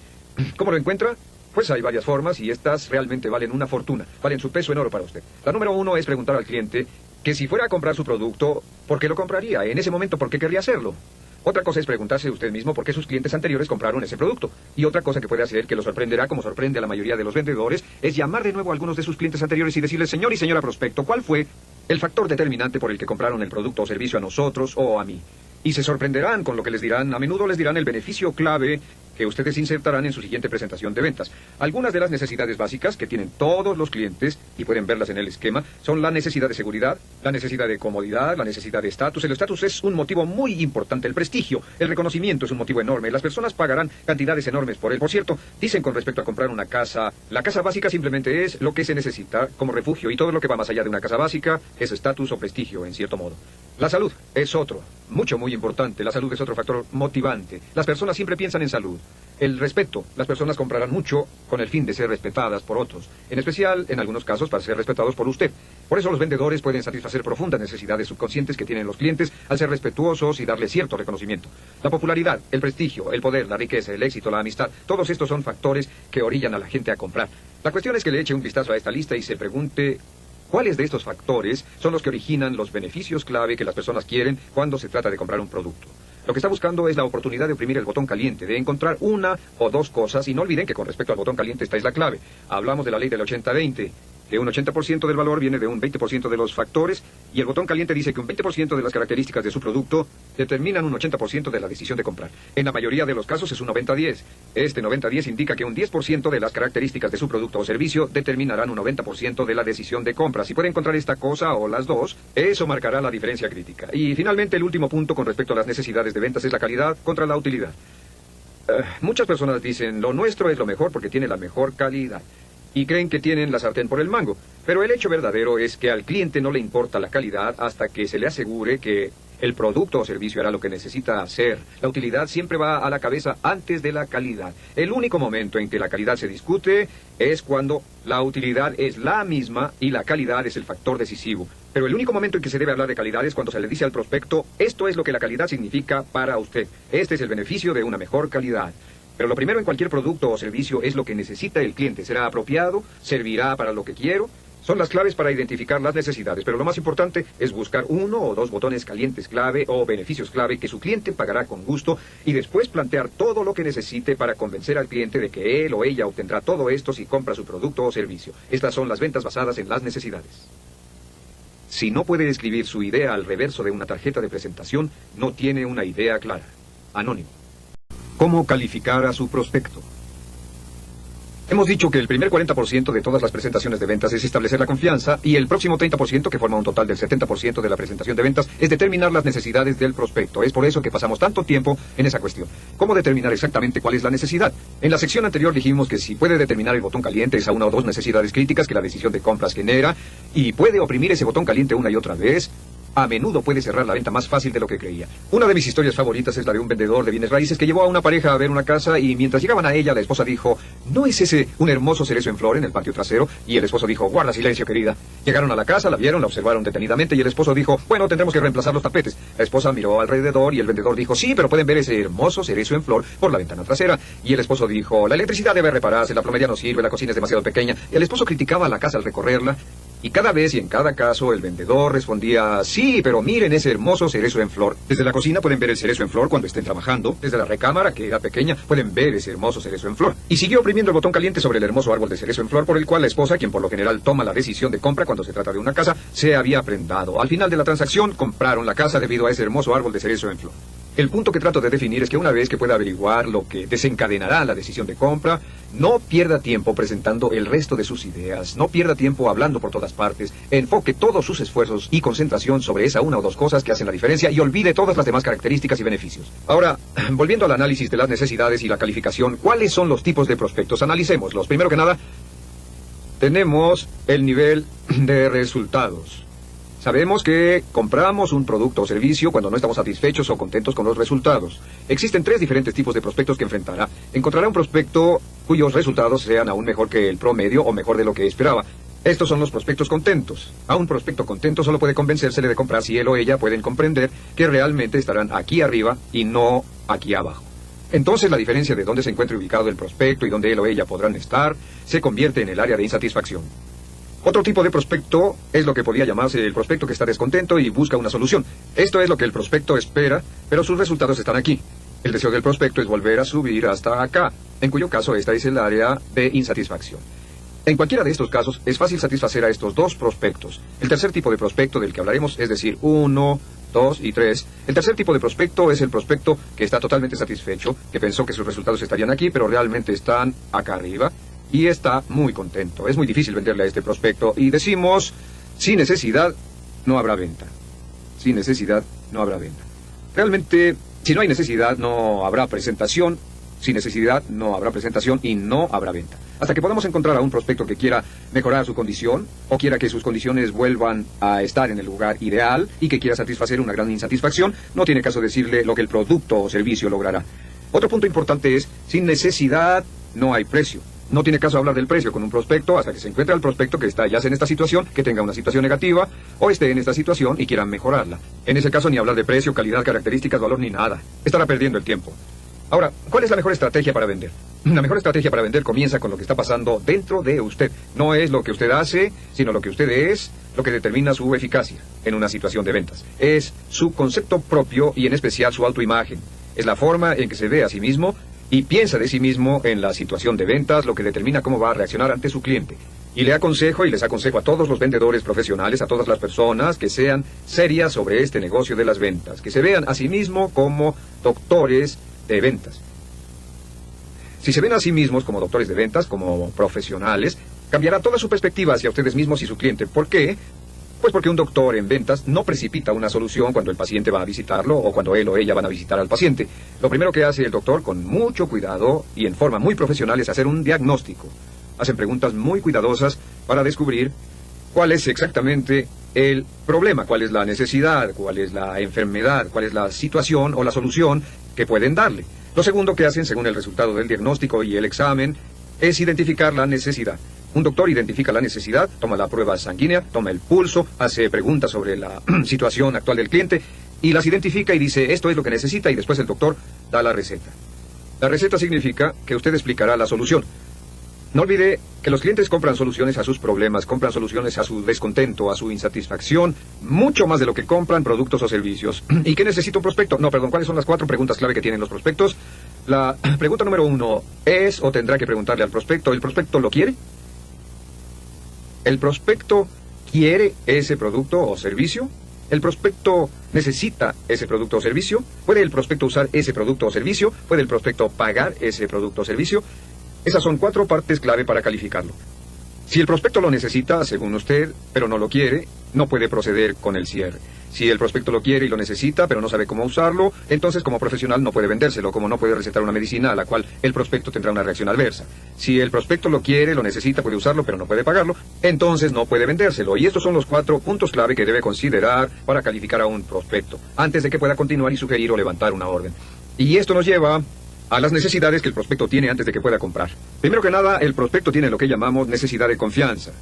¿Cómo lo encuentra? Pues hay varias formas y estas realmente valen una fortuna. Valen su peso en oro para usted. La número 1 es preguntar al cliente que si fuera a comprar su producto, ¿por qué lo compraría? En ese momento, ¿por qué querría hacerlo? Otra cosa es preguntarse usted mismo por qué sus clientes anteriores compraron ese producto. Y otra cosa que puede hacer, que lo sorprenderá como sorprende a la mayoría de los vendedores, es llamar de nuevo a algunos de sus clientes anteriores y decirles, señor y señora prospecto, ¿cuál fue el factor determinante por el que compraron el producto o servicio a nosotros o a mí? Y se sorprenderán con lo que les dirán. A menudo les dirán el beneficio clave que ustedes insertarán en su siguiente presentación de ventas. Algunas de las necesidades básicas que tienen todos los clientes, y pueden verlas en el esquema, son la necesidad de seguridad, la necesidad de comodidad, la necesidad de estatus. El estatus es un motivo muy importante, el prestigio, el reconocimiento es un motivo enorme. Las personas pagarán cantidades enormes por él. Por cierto, dicen con respecto a comprar una casa, la casa básica simplemente es lo que se necesita como refugio, y todo lo que va más allá de una casa básica es estatus o prestigio, en cierto modo. La salud es otro, muy importante. La salud es otro factor motivante. Las personas siempre piensan en salud. El respeto. Las personas comprarán mucho con el fin de ser respetadas por otros. En especial, en algunos casos, para ser respetados por usted. Por eso los vendedores pueden satisfacer profundas necesidades subconscientes que tienen los clientes al ser respetuosos y darles cierto reconocimiento. La popularidad, el prestigio, el poder, la riqueza, el éxito, la amistad, todos estos son factores que orillan a la gente a comprar. La cuestión es que le eche un vistazo a esta lista y se pregunte ¿cuáles de estos factores son los que originan los beneficios clave que las personas quieren cuando se trata de comprar un producto? Lo que está buscando es la oportunidad de oprimir el botón caliente, de encontrar una o dos cosas, y no olviden que con respecto al botón caliente esta es la clave. Hablamos de la ley del 80-20, que un 80% del valor viene de un 20% de los factores, y el botón caliente dice que un 20% de las características de su producto determinan un 80% de la decisión de comprar. En la mayoría de los casos es un 90-10. Este 90-10 indica que un 10% de las características de su producto o servicio determinarán un 90% de la decisión de compra. Si puede encontrar esta cosa o las dos, eso marcará la diferencia crítica. Y finalmente el último punto con respecto a las necesidades de ventas es la calidad contra la utilidad. Muchas personas dicen, lo nuestro es lo mejor porque tiene la mejor calidad. Y creen que tienen la sartén por el mango. Pero el hecho verdadero es que al cliente no le importa la calidad hasta que se le asegure que el producto o servicio hará lo que necesita hacer. La utilidad siempre va a la cabeza antes de la calidad. El único momento en que la calidad se discute es cuando la utilidad es la misma y la calidad es el factor decisivo. Pero el único momento en que se debe hablar de calidad es cuando se le dice al prospecto, esto es lo que la calidad significa para usted. Este es el beneficio de una mejor calidad. Pero lo primero en cualquier producto o servicio es lo que necesita el cliente. ¿Será apropiado? ¿Servirá para lo que quiero? Son las claves para identificar las necesidades, pero lo más importante es buscar uno o dos botones calientes clave o beneficios clave que su cliente pagará con gusto y después plantear todo lo que necesite para convencer al cliente de que él o ella obtendrá todo esto si compra su producto o servicio. Estas son las ventas basadas en las necesidades. Si no puede escribir su idea al reverso de una tarjeta de presentación, no tiene una idea clara. Anónimo. ¿Cómo calificar a su prospecto? Hemos dicho que el primer 40% de todas las presentaciones de ventas es establecer la confianza y el próximo 30%, que forma un total del 70% de la presentación de ventas, es determinar las necesidades del prospecto. Es por eso que pasamos tanto tiempo en esa cuestión. ¿Cómo determinar exactamente cuál es la necesidad? En la sección anterior dijimos que si puede determinar el botón caliente esa una o dos necesidades críticas que la decisión de compras genera y puede oprimir ese botón caliente una y otra vez, a menudo puede cerrar la venta más fácil de lo que creía. Una de mis historias favoritas es la de un vendedor de bienes raíces que llevó a una pareja a ver una casa y mientras llegaban a ella, la esposa dijo, ¿no es ese un hermoso cerezo en flor en el patio trasero? Y el esposo dijo, guarda silencio, querida. Llegaron a la casa, la vieron, la observaron detenidamente y el esposo dijo, bueno, tendremos que reemplazar los tapetes. La esposa miró alrededor y el vendedor dijo, sí, pero pueden ver ese hermoso cerezo en flor por la ventana trasera. Y el esposo dijo, la electricidad debe repararse, la plomería no sirve, la cocina es demasiado pequeña. Y el esposo criticaba la casa al recorrerla. Y cada vez y en cada caso el vendedor respondía, sí, pero miren ese hermoso cerezo en flor. Desde la cocina pueden ver el cerezo en flor cuando estén trabajando. Desde la recámara, que era pequeña, pueden ver ese hermoso cerezo en flor. Y siguió oprimiendo el botón caliente sobre el hermoso árbol de cerezo en flor por el cual la esposa, quien por lo general toma la decisión de compra cuando se trata de una casa, se había prendado. Al final de la transacción, compraron la casa debido a ese hermoso árbol de cerezo en flor. El punto que trato de definir es que una vez que pueda averiguar lo que desencadenará la decisión de compra, no pierda tiempo presentando el resto de sus ideas, no pierda tiempo hablando por todas partes, enfoque todos sus esfuerzos y concentración sobre esa una o dos cosas que hacen la diferencia y olvide todas las demás características y beneficios. Ahora, volviendo al análisis de las necesidades y la calificación, ¿cuáles son los tipos de prospectos? Analicémoslos. Primero que nada, tenemos el nivel de resultados. Sabemos que compramos un producto o servicio cuando no estamos satisfechos o contentos con los resultados. Existen tres diferentes tipos de prospectos que enfrentará. Encontrará un prospecto cuyos resultados sean aún mejor que el promedio o mejor de lo que esperaba. Estos son los prospectos contentos. A un prospecto contento solo puede convencérsele de comprar si él o ella pueden comprender que realmente estarán aquí arriba y no aquí abajo. Entonces la diferencia de dónde se encuentre ubicado el prospecto y dónde él o ella podrán estar se convierte en el área de insatisfacción. Otro tipo de prospecto es lo que podría llamarse el prospecto que está descontento y busca una solución. Esto es lo que el prospecto espera, pero sus resultados están aquí. El deseo del prospecto es volver a subir hasta acá, en cuyo caso esta es el área de insatisfacción. En cualquiera de estos casos es fácil satisfacer a estos dos prospectos. El tercer tipo de prospecto del que hablaremos, es decir, 1, 2 y 3. El tercer tipo de prospecto es el prospecto que está totalmente satisfecho, que pensó que sus resultados estarían aquí, pero realmente están acá arriba. Y está muy contento. Es muy difícil venderle a este prospecto. Y decimos, sin necesidad, no habrá venta. Sin necesidad, no habrá venta. Realmente, si no hay necesidad, no habrá presentación. Sin necesidad, no habrá presentación y no habrá venta. Hasta que podamos encontrar a un prospecto que quiera mejorar su condición, o quiera que sus condiciones vuelvan a estar en el lugar ideal, y que quiera satisfacer una gran insatisfacción, no tiene caso decirle lo que el producto o servicio logrará. Otro punto importante es, sin necesidad, no hay precio. No tiene caso hablar del precio con un prospecto hasta que se encuentre al prospecto que está ya sea en esta situación, que tenga una situación negativa, o esté en esta situación y quiera mejorarla. En ese caso ni hablar de precio, calidad, características, valor ni nada. Estará perdiendo el tiempo. Ahora, ¿cuál es la mejor estrategia para vender? La mejor estrategia para vender comienza con lo que está pasando dentro de usted. No es lo que usted hace, sino lo que usted es, lo que determina su eficacia en una situación de ventas. Es su concepto propio y en especial su autoimagen. Es la forma en que se ve a sí mismo y piensa de sí mismo en la situación de ventas, lo que determina cómo va a reaccionar ante su cliente. Y le aconsejo y les aconsejo a todos los vendedores profesionales, a todas las personas que sean serias sobre este negocio de las ventas, que se vean a sí mismos como doctores de ventas. Si se ven a sí mismos como doctores de ventas, como profesionales, cambiará toda su perspectiva hacia ustedes mismos y su cliente. ¿Por qué? Pues porque un doctor en ventas no precipita una solución cuando el paciente va a visitarlo o cuando él o ella van a visitar al paciente. Lo primero que hace el doctor, con mucho cuidado y en forma muy profesional, es hacer un diagnóstico. Hacen preguntas muy cuidadosas para descubrir cuál es exactamente el problema, cuál es la necesidad, cuál es la enfermedad, cuál es la situación o la solución que pueden darle. Lo segundo que hacen, según el resultado del diagnóstico y el examen, es identificar la necesidad. Un doctor identifica la necesidad, toma la prueba sanguínea, toma el pulso, hace preguntas sobre la situación actual del cliente y las identifica y dice, esto es lo que necesita, y después el doctor da la receta. La receta significa que usted explicará la solución. No olvide que los clientes compran soluciones a sus problemas, compran soluciones a su descontento, a su insatisfacción, mucho más de lo que compran productos o servicios. ¿Y qué necesita un prospecto? ¿Cuáles son las 4 preguntas clave que tienen los prospectos? La pregunta número 1 es, o tendrá que preguntarle al prospecto, ¿el prospecto lo quiere? ¿El prospecto quiere ese producto o servicio? ¿El prospecto necesita ese producto o servicio? ¿Puede el prospecto usar ese producto o servicio? ¿Puede el prospecto pagar ese producto o servicio? Esas son 4 partes clave para calificarlo. Si el prospecto lo necesita, según usted, pero no lo quiere, no puede proceder con el cierre. Si el prospecto lo quiere y lo necesita, pero no sabe cómo usarlo, entonces como profesional no puede vendérselo, como no puede recetar una medicina a la cual el prospecto tendrá una reacción adversa. Si el prospecto lo quiere, lo necesita, puede usarlo, pero no puede pagarlo, entonces no puede vendérselo. Y estos son los 4 puntos clave que debe considerar para calificar a un prospecto, antes de que pueda continuar y sugerir o levantar una orden. Y esto nos lleva a las necesidades que el prospecto tiene antes de que pueda comprar. Primero que nada, el prospecto tiene lo que llamamos necesidad de confianza.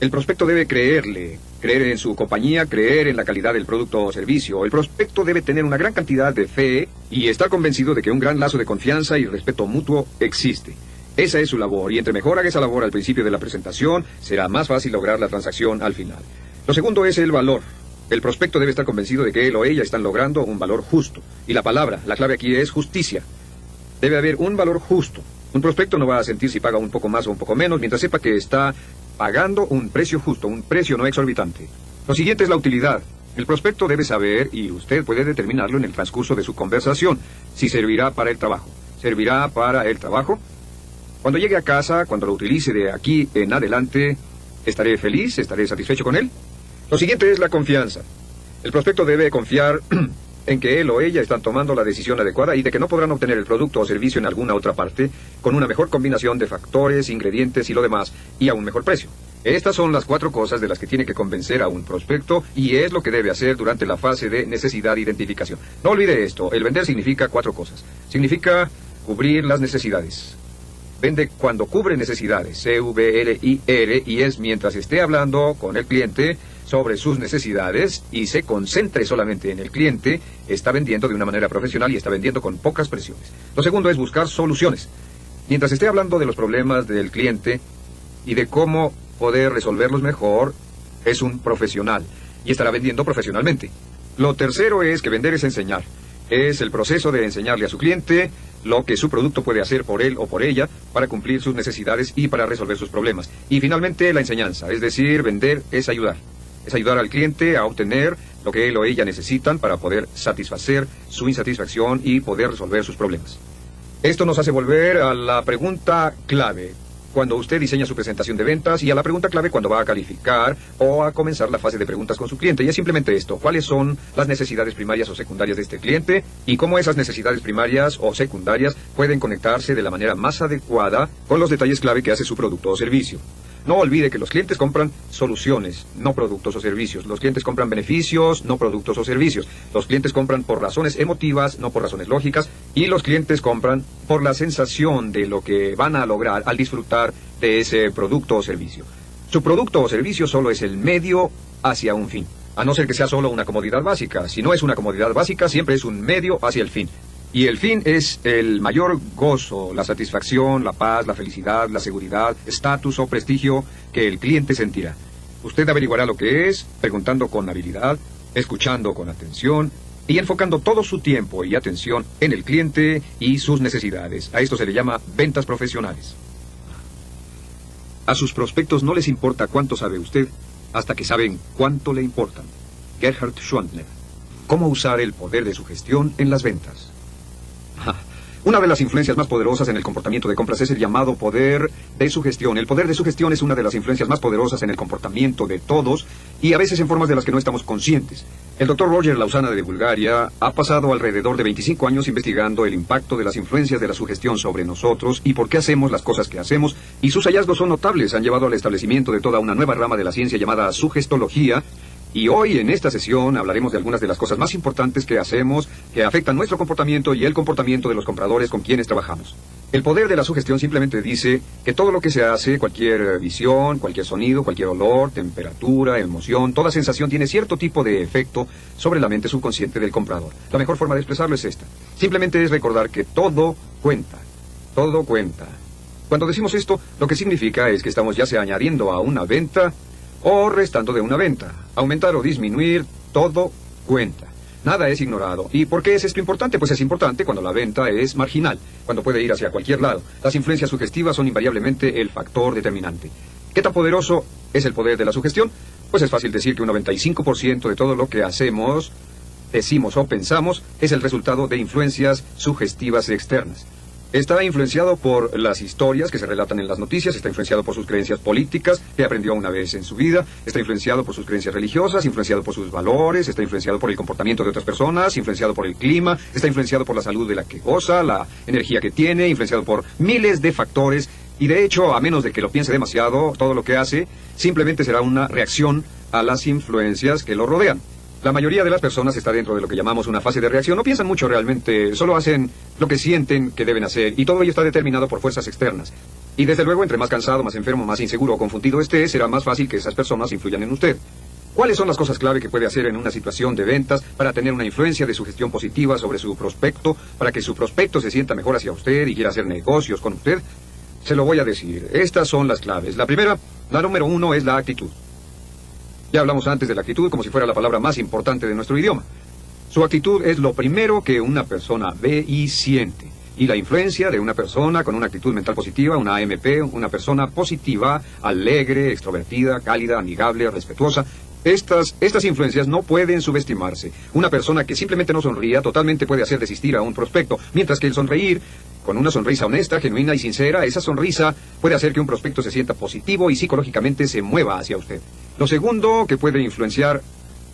El prospecto debe creer en su compañía, creer en la calidad del producto o servicio. El prospecto debe tener una gran cantidad de fe y estar convencido de que un gran lazo de confianza y respeto mutuo existe. Esa es su labor, y entre mejor haga esa labor al principio de la presentación, será más fácil lograr la transacción al final. Lo segundo es el valor. El prospecto debe estar convencido de que él o ella están logrando un valor justo. Y la clave aquí es justicia. Debe haber un valor justo. Un prospecto no va a sentir si paga un poco más o un poco menos, mientras sepa que está pagando un precio justo, un precio no exorbitante. Lo siguiente es la utilidad. El prospecto debe saber, y usted puede determinarlo en el transcurso de su conversación, si servirá para el trabajo. ¿Servirá para el trabajo? Cuando llegue a casa, cuando lo utilice de aquí en adelante, ¿estaré feliz? ¿Estaré satisfecho con él? Lo siguiente es la confianza. El prospecto debe confiar en que él o ella están tomando la decisión adecuada y de que no podrán obtener el producto o servicio en alguna otra parte con una mejor combinación de factores, ingredientes y lo demás, y a un mejor precio. Estas son las 4 cosas de las que tiene que convencer a un prospecto y es lo que debe hacer durante la fase de necesidad e identificación. No olvide esto, el vender significa 4 cosas. Significa cubrir las necesidades, Vende cuando cubre necesidades, CUBRIR, y es mientras esté hablando con el cliente sobre sus necesidades y se concentre solamente en el cliente, está vendiendo de una manera profesional y está vendiendo con pocas presiones. Lo segundo es buscar soluciones. Mientras esté hablando de los problemas del cliente y de cómo poder resolverlos mejor, es un profesional y estará vendiendo profesionalmente. Lo tercero es que vender es enseñar. Es el proceso de enseñarle a su cliente lo que su producto puede hacer por él o por ella para cumplir sus necesidades y para resolver sus problemas. Y finalmente la enseñanza, es decir, vender es ayudar. Es ayudar al cliente a obtener lo que él o ella necesitan para poder satisfacer su insatisfacción y poder resolver sus problemas. Esto nos hace volver a la pregunta clave cuando usted diseña su presentación de ventas y a la pregunta clave cuando va a calificar o a comenzar la fase de preguntas con su cliente. Y es simplemente esto: ¿cuáles son las necesidades primarias o secundarias de este cliente? Y cómo esas necesidades primarias o secundarias pueden conectarse de la manera más adecuada con los detalles clave que hace su producto o servicio. No olvide que los clientes compran soluciones, no productos o servicios. Los clientes compran beneficios, no productos o servicios. Los clientes compran por razones emotivas, no por razones lógicas. Y los clientes compran por la sensación de lo que van a lograr al disfrutar de ese producto o servicio. Su producto o servicio solo es el medio hacia un fin. A no ser que sea solo una comodidad básica. Si no es una comodidad básica, siempre es un medio hacia el fin. Y el fin es el mayor gozo, la satisfacción, la paz, la felicidad, la seguridad, estatus o prestigio que el cliente sentirá. Usted averiguará lo que es, preguntando con habilidad, escuchando con atención y enfocando todo su tiempo y atención en el cliente y sus necesidades. A esto se le llama ventas profesionales. A sus prospectos no les importa cuánto sabe usted, hasta que saben cuánto le importan. Gerhard Schwantner. ¿Cómo usar el poder de su gestión en las ventas? Una de las influencias más poderosas en el comportamiento de compras es el llamado poder de sugestión. El poder de sugestión es una de las influencias más poderosas en el comportamiento de todos y a veces en formas de las que no estamos conscientes. El Dr. Roger Lausana de Bulgaria ha pasado alrededor de 25 años investigando el impacto de las influencias de la sugestión sobre nosotros y por qué hacemos las cosas que hacemos, y sus hallazgos son notables. Han llevado al establecimiento de toda una nueva rama de la ciencia llamada sugestología. Y hoy en esta sesión hablaremos de algunas de las cosas más importantes que hacemos, que afectan nuestro comportamiento y el comportamiento de los compradores con quienes trabajamos. El poder de la sugestión simplemente dice que todo lo que se hace, cualquier visión, cualquier sonido, cualquier olor, temperatura, emoción, toda sensación tiene cierto tipo de efecto sobre la mente subconsciente del comprador. La mejor forma de expresarlo es esta. Simplemente es recordar que todo cuenta. Todo cuenta. Cuando decimos esto, lo que significa es que estamos ya sea añadiendo a una venta o restando de una venta. Aumentar o disminuir, todo cuenta. Nada es ignorado. ¿Y por qué es esto importante? Pues es importante cuando la venta es marginal, cuando puede ir hacia cualquier lado. Las influencias sugestivas son invariablemente el factor determinante. ¿Qué tan poderoso es el poder de la sugestión? Pues es fácil decir que un 95% de todo lo que hacemos, decimos o pensamos es el resultado de influencias sugestivas externas. Está influenciado por las historias que se relatan en las noticias, está influenciado por sus creencias políticas, que aprendió una vez en su vida, está influenciado por sus creencias religiosas, influenciado por sus valores, está influenciado por el comportamiento de otras personas, influenciado por el clima, está influenciado por la salud de la que goza, la energía que tiene, influenciado por miles de factores, y de hecho, a menos de que lo piense demasiado, todo lo que hace simplemente será una reacción a las influencias que lo rodean. La mayoría de las personas está dentro de lo que llamamos una fase de reacción. No piensan mucho realmente, solo hacen lo que sienten que deben hacer, y todo ello está determinado por fuerzas externas. Y desde luego, entre más cansado, más enfermo, más inseguro o confundido esté, será más fácil que esas personas influyan en usted. ¿Cuáles son las cosas clave que puede hacer en una situación de ventas para tener una influencia de sugestión positiva sobre su prospecto, para que su prospecto se sienta mejor hacia usted y quiera hacer negocios con usted? Se lo voy a decir. Estas son las claves. La primera, la número 1, es la actitud. Ya hablamos antes de la actitud como si fuera la palabra más importante de nuestro idioma. Su actitud es lo primero que una persona ve y siente. Y la influencia de una persona con una actitud mental positiva, una AMP, una persona positiva, alegre, extrovertida, cálida, amigable, respetuosa. Estas influencias no pueden subestimarse. Una persona que simplemente no sonría totalmente puede hacer desistir a un prospecto, mientras que el sonreír, con una sonrisa honesta, genuina y sincera, esa sonrisa puede hacer que un prospecto se sienta positivo y psicológicamente se mueva hacia usted. Lo segundo que puede influenciar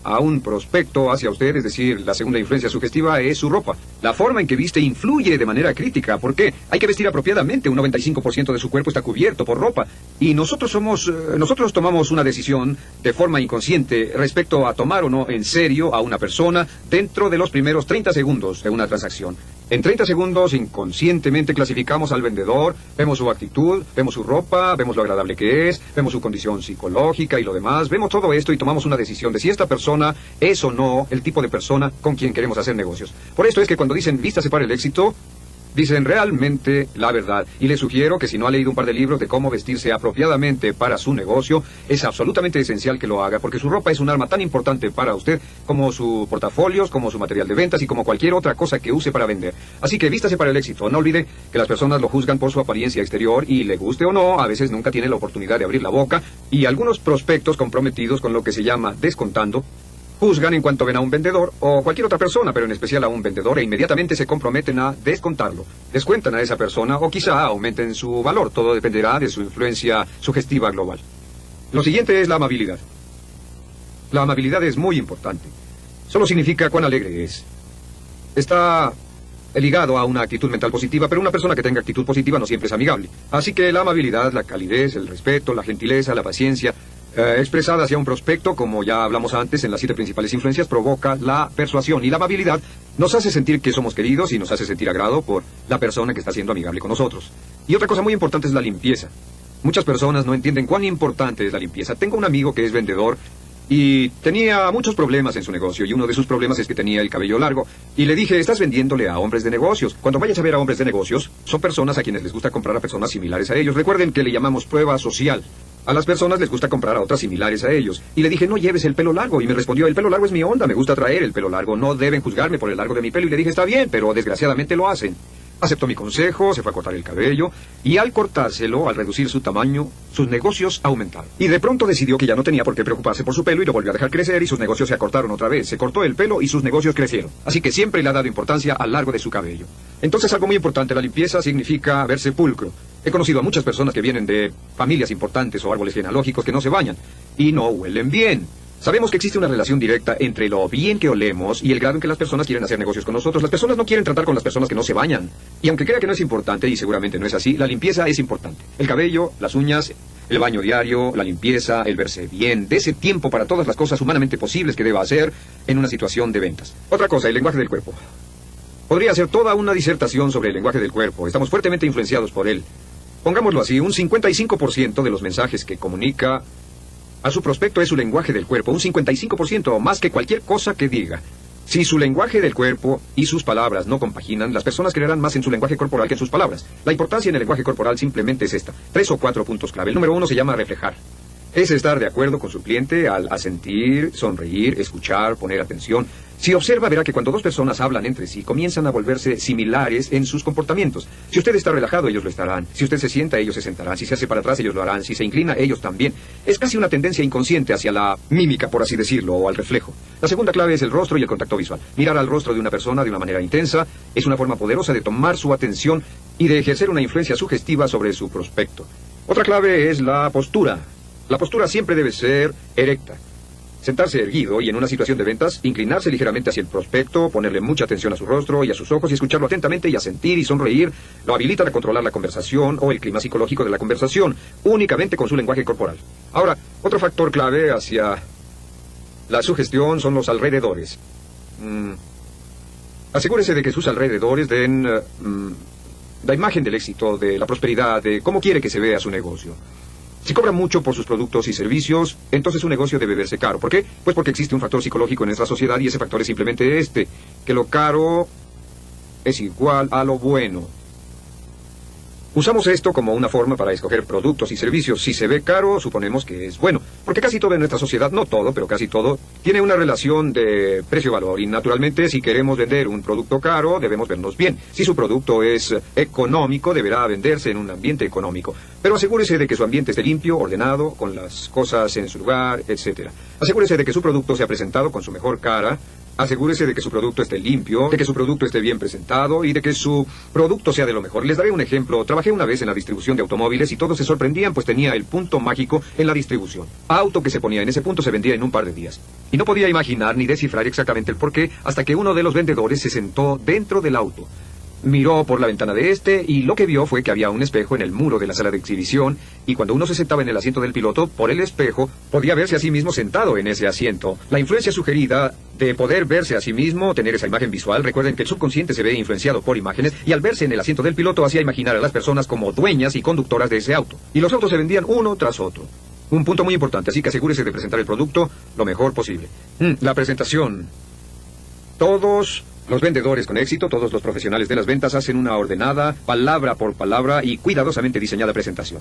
a un prospecto hacia usted, es decir, la segunda influencia sugestiva, es su ropa. La forma en que viste influye de manera crítica. ¿Por qué? Hay que vestir apropiadamente. Un 95% de su cuerpo está cubierto por ropa. Y nosotros tomamos una decisión de forma inconsciente respecto a tomar o no en serio a una persona dentro de los primeros 30 segundos de una transacción. En 30 segundos, inconscientemente clasificamos al vendedor, vemos su actitud, vemos su ropa, vemos lo agradable que es, vemos su condición psicológica y lo demás. Vemos todo esto y tomamos una decisión de si esta persona es o no el tipo de persona con quien queremos hacer negocios. Por esto es que cuando dicen vístase para el éxito, dicen realmente la verdad. Y les sugiero que si no ha leído un par de libros de cómo vestirse apropiadamente para su negocio, es absolutamente esencial que lo haga, porque su ropa es un arma tan importante para usted como su portafolios, como su material de ventas y como cualquier otra cosa que use para vender. Así que vístase para el éxito. No olvide que las personas lo juzgan por su apariencia exterior y le guste o no, a veces nunca tiene la oportunidad de abrir la boca, y algunos prospectos comprometidos con lo que se llama descontando juzgan en cuanto ven a un vendedor o cualquier otra persona, pero en especial a un vendedor, e inmediatamente se comprometen a descontarlo. Descuentan a esa persona o quizá aumenten su valor. Todo dependerá de su influencia sugestiva global. Lo siguiente es la amabilidad. La amabilidad es muy importante. Solo significa cuán alegre es. Está ligado a una actitud mental positiva, pero una persona que tenga actitud positiva no siempre es amigable. Así que la amabilidad, la calidez, el respeto, la gentileza, la paciencia, expresada hacia un prospecto, como ya hablamos antes en las 7 principales influencias, provoca la persuasión. Y la amabilidad nos hace sentir que somos queridos y nos hace sentir agrado por la persona que está siendo amigable con nosotros. Y otra cosa muy importante es la limpieza. Muchas personas no entienden cuán importante es la limpieza. Tengo un amigo que es vendedor y tenía muchos problemas en su negocio, y uno de sus problemas es que tenía el cabello largo. Y le dije, estás vendiéndole a hombres de negocios. Cuando vayas a ver a hombres de negocios, son personas a quienes les gusta comprar a personas similares a ellos. Recuerden que le llamamos prueba social. A las personas les gusta comprar a otras similares a ellos. Y le dije, no lleves el pelo largo. Y me respondió, el pelo largo es mi onda, me gusta traer el pelo largo. No deben juzgarme por el largo de mi pelo. Y le dije, está bien, pero desgraciadamente lo hacen. Aceptó mi consejo, se fue a cortar el cabello, y al cortárselo, al reducir su tamaño, sus negocios aumentaron. Y de pronto decidió que ya no tenía por qué preocuparse por su pelo y lo volvió a dejar crecer, y sus negocios se acortaron otra vez. Se cortó el pelo y sus negocios crecieron. Así que siempre le ha dado importancia al largo de su cabello. Entonces, algo muy importante, la limpieza significa verse pulcro. He conocido a muchas personas que vienen de familias importantes o árboles genealógicos que no se bañan y no huelen bien. Sabemos que existe una relación directa entre lo bien que olemos y el grado en que las personas quieren hacer negocios con nosotros. Las personas no quieren tratar con las personas que no se bañan. Y aunque crea que no es importante, y seguramente no es así, la limpieza es importante. El cabello, las uñas, el baño diario, la limpieza, el verse bien. Dese tiempo para todas las cosas humanamente posibles que deba hacer en una situación de ventas. Otra cosa, el lenguaje del cuerpo. Podría hacer toda una disertación sobre el lenguaje del cuerpo. Estamos fuertemente influenciados por él. Pongámoslo así, un 55% de los mensajes que comunica a su prospecto es su lenguaje del cuerpo, un 55% más que cualquier cosa que diga. Si su lenguaje del cuerpo y sus palabras no compaginan, las personas creerán más en su lenguaje corporal que en sus palabras. La importancia en el lenguaje corporal simplemente es esta. 3 o 4 puntos clave. El número 1 se llama reflejar. Es estar de acuerdo con su cliente al asentir, sonreír, escuchar, poner atención. Si observa, verá que cuando dos personas hablan entre sí, comienzan a volverse similares en sus comportamientos. Si usted está relajado, ellos lo estarán. Si usted se sienta, ellos se sentarán. Si se hace para atrás, ellos lo harán. Si se inclina, ellos también. Es casi una tendencia inconsciente hacia la mímica, por así decirlo, o al reflejo. La segunda clave es el rostro y el contacto visual. Mirar al rostro de una persona de una manera intensa es una forma poderosa de tomar su atención y de ejercer una influencia sugestiva sobre su prospecto. Otra clave es la postura. La postura siempre debe ser erecta. Sentarse erguido y en una situación de ventas, inclinarse ligeramente hacia el prospecto, ponerle mucha atención a su rostro y a sus ojos y escucharlo atentamente y asentir y sonreír, lo habilitan a controlar la conversación o el clima psicológico de la conversación, únicamente con su lenguaje corporal. Ahora, otro factor clave hacia la sugestión son los alrededores. Asegúrese de que sus alrededores den la imagen del éxito, de la prosperidad, de cómo quiere que se vea su negocio. Si cobra mucho por sus productos y servicios, entonces su negocio debe verse caro. ¿Por qué? Pues porque existe un factor psicológico en nuestra sociedad y ese factor es simplemente este, que lo caro es igual a lo bueno. Usamos esto como una forma para escoger productos y servicios. Si se ve caro, suponemos que es bueno. Porque casi todo en nuestra sociedad, no todo, pero casi todo, tiene una relación de precio-valor. Y naturalmente, si queremos vender un producto caro, debemos vernos bien. Si su producto es económico, deberá venderse en un ambiente económico. Pero asegúrese de que su ambiente esté limpio, ordenado, con las cosas en su lugar, etc. Asegúrese de que su producto sea presentado con su mejor cara. Asegúrese de que su producto esté limpio, de que su producto esté bien presentado y de que su producto sea de lo mejor. Les daré un ejemplo. Trabajé una vez en la distribución de automóviles y todos se sorprendían pues tenía el punto mágico en la distribución. Auto que se ponía en ese punto se vendía en un par de días. Y no podía imaginar ni descifrar exactamente el porqué hasta que uno de los vendedores se sentó dentro del auto. miró por la ventana de este y lo que vio fue que había un espejo en el muro de la sala de exhibición y cuando uno se sentaba en el asiento del piloto, por el espejo, podía verse a sí mismo sentado en ese asiento. La influencia sugerida de poder verse a sí mismo, tener esa imagen visual, recuerden que el subconsciente se ve influenciado por imágenes y al verse en el asiento del piloto hacía imaginar a las personas como dueñas y conductoras de ese auto. Y los autos se vendían uno tras otro. Un punto muy importante, así que asegúrese de presentar el producto lo mejor posible. La presentación. Todos los vendedores con éxito, todos los profesionales de las ventas hacen una ordenada, palabra por palabra y cuidadosamente diseñada presentación.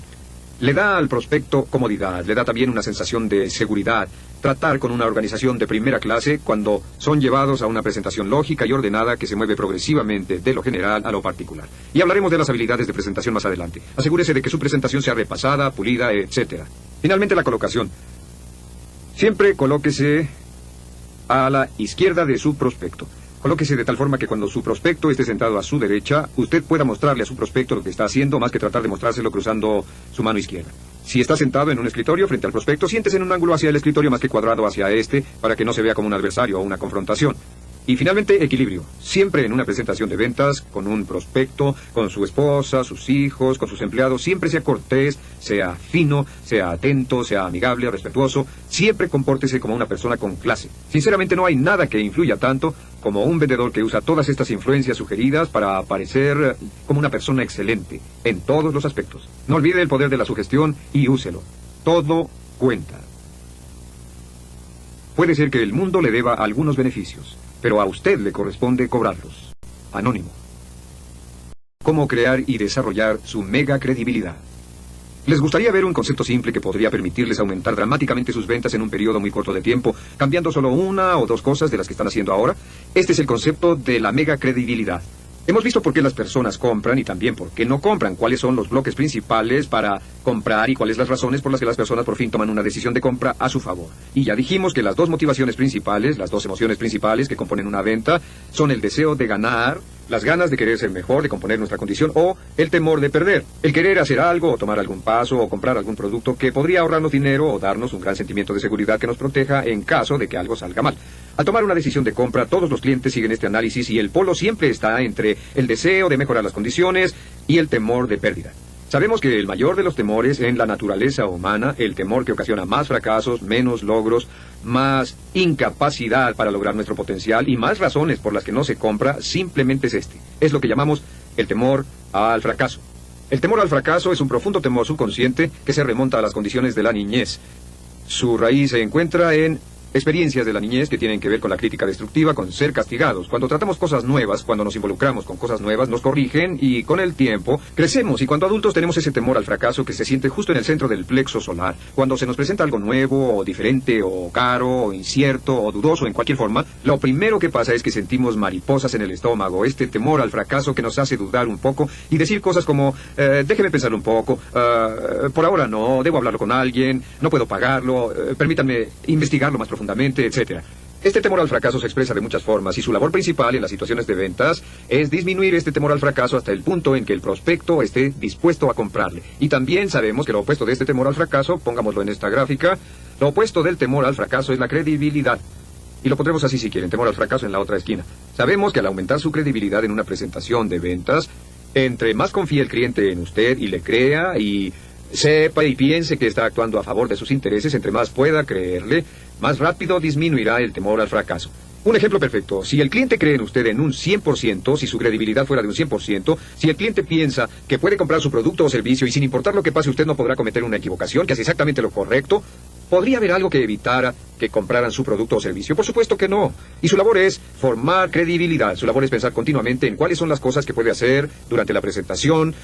Le da al prospecto comodidad, le da también una sensación de seguridad. Tratar con una organización de primera clase cuando son llevados a una presentación lógica y ordenada que se mueve progresivamente de lo general a lo particular. Y hablaremos de las habilidades de presentación más adelante. Asegúrese de que su presentación sea repasada, pulida, etc. Finalmente, la colocación. Siempre colóquese a la izquierda de su prospecto. Colóquese de tal forma que cuando su prospecto esté sentado a su derecha, usted pueda mostrarle a su prospecto lo que está haciendo, más que tratar de mostrárselo cruzando su mano izquierda. Si está sentado en un escritorio frente al prospecto, siéntese en un ángulo hacia el escritorio más que cuadrado hacia este, para que no se vea como un adversario o una confrontación. Y finalmente, equilibrio. Siempre en una presentación de ventas, con un prospecto, con su esposa, sus hijos, con sus empleados, siempre sea cortés, sea fino, sea atento, sea amigable, respetuoso. Siempre compórtese como una persona con clase. Sinceramente, no hay nada que influya tanto como un vendedor que usa todas estas influencias sugeridas para parecer como una persona excelente en todos los aspectos. No olvide el poder de la sugestión y úselo. Todo cuenta. Puede ser que el mundo le deba algunos beneficios, pero a usted le corresponde cobrarlos. Anónimo. Cómo crear y desarrollar su mega credibilidad. ¿Les gustaría ver un concepto simple que podría permitirles aumentar dramáticamente sus ventas en un periodo muy corto de tiempo, cambiando solo una o dos cosas de las que están haciendo ahora? Este es el concepto de la mega credibilidad. Hemos visto por qué las personas compran y también por qué no compran, cuáles son los bloques principales para comprar y cuáles las razones por las que las personas por fin toman una decisión de compra a su favor. Y ya dijimos que las dos motivaciones principales, las dos emociones principales que componen una venta, son el deseo de ganar, las ganas de querer ser mejor, de componer nuestra condición, o el temor de perder, el querer hacer algo o tomar algún paso o comprar algún producto que podría ahorrarnos dinero o darnos un gran sentimiento de seguridad que nos proteja en caso de que algo salga mal. Al tomar una decisión de compra, todos los clientes siguen este análisis y el polo siempre está entre el deseo de mejorar las condiciones y el temor de pérdida. Sabemos que el mayor de los temores en la naturaleza humana, el temor que ocasiona más fracasos, menos logros, más incapacidad para lograr nuestro potencial y más razones por las que no se compra, simplemente es este. Es lo que llamamos el temor al fracaso. El temor al fracaso es un profundo temor subconsciente que se remonta a las condiciones de la niñez. Su raíz se encuentra en experiencias de la niñez que tienen que ver con la crítica destructiva, con ser castigados. Cuando tratamos cosas nuevas, cuando nos involucramos con cosas nuevas, nos corrigen y con el tiempo crecemos. Y cuando adultos tenemos ese temor al fracaso que se siente justo en el centro del plexo solar. Cuando se nos presenta algo nuevo o diferente o caro o incierto o dudoso en cualquier forma, lo primero que pasa es que sentimos mariposas en el estómago. Este temor al fracaso que nos hace dudar un poco y decir cosas como, déjeme pensarlo un poco, por ahora no, debo hablarlo con alguien, no puedo pagarlo, permítanme investigarlo más profundamente, etcétera. Este temor al fracaso se expresa de muchas formas y su labor principal en las situaciones de ventas es disminuir este temor al fracaso hasta el punto en que el prospecto esté dispuesto a comprarle. Y también sabemos que lo opuesto de este temor al fracaso, pongámoslo en esta gráfica, lo opuesto del temor al fracaso es la credibilidad. Y lo pondremos así si quieren, temor al fracaso en la otra esquina. Sabemos que al aumentar su credibilidad en una presentación de ventas, entre más confíe el cliente en usted y le crea y sepa y piense que está actuando a favor de sus intereses, entre más pueda creerle, más rápido disminuirá el temor al fracaso. Un ejemplo perfecto, si el cliente cree en usted en un 100%, si su credibilidad fuera de un 100%, si el cliente piensa que puede comprar su producto o servicio y sin importar lo que pase usted no podrá cometer una equivocación, que hace exactamente lo correcto, ¿podría haber algo que evitara que compraran su producto o servicio? Por supuesto que no. Y su labor es formar credibilidad, su labor es pensar continuamente en cuáles son las cosas que puede hacer durante la presentación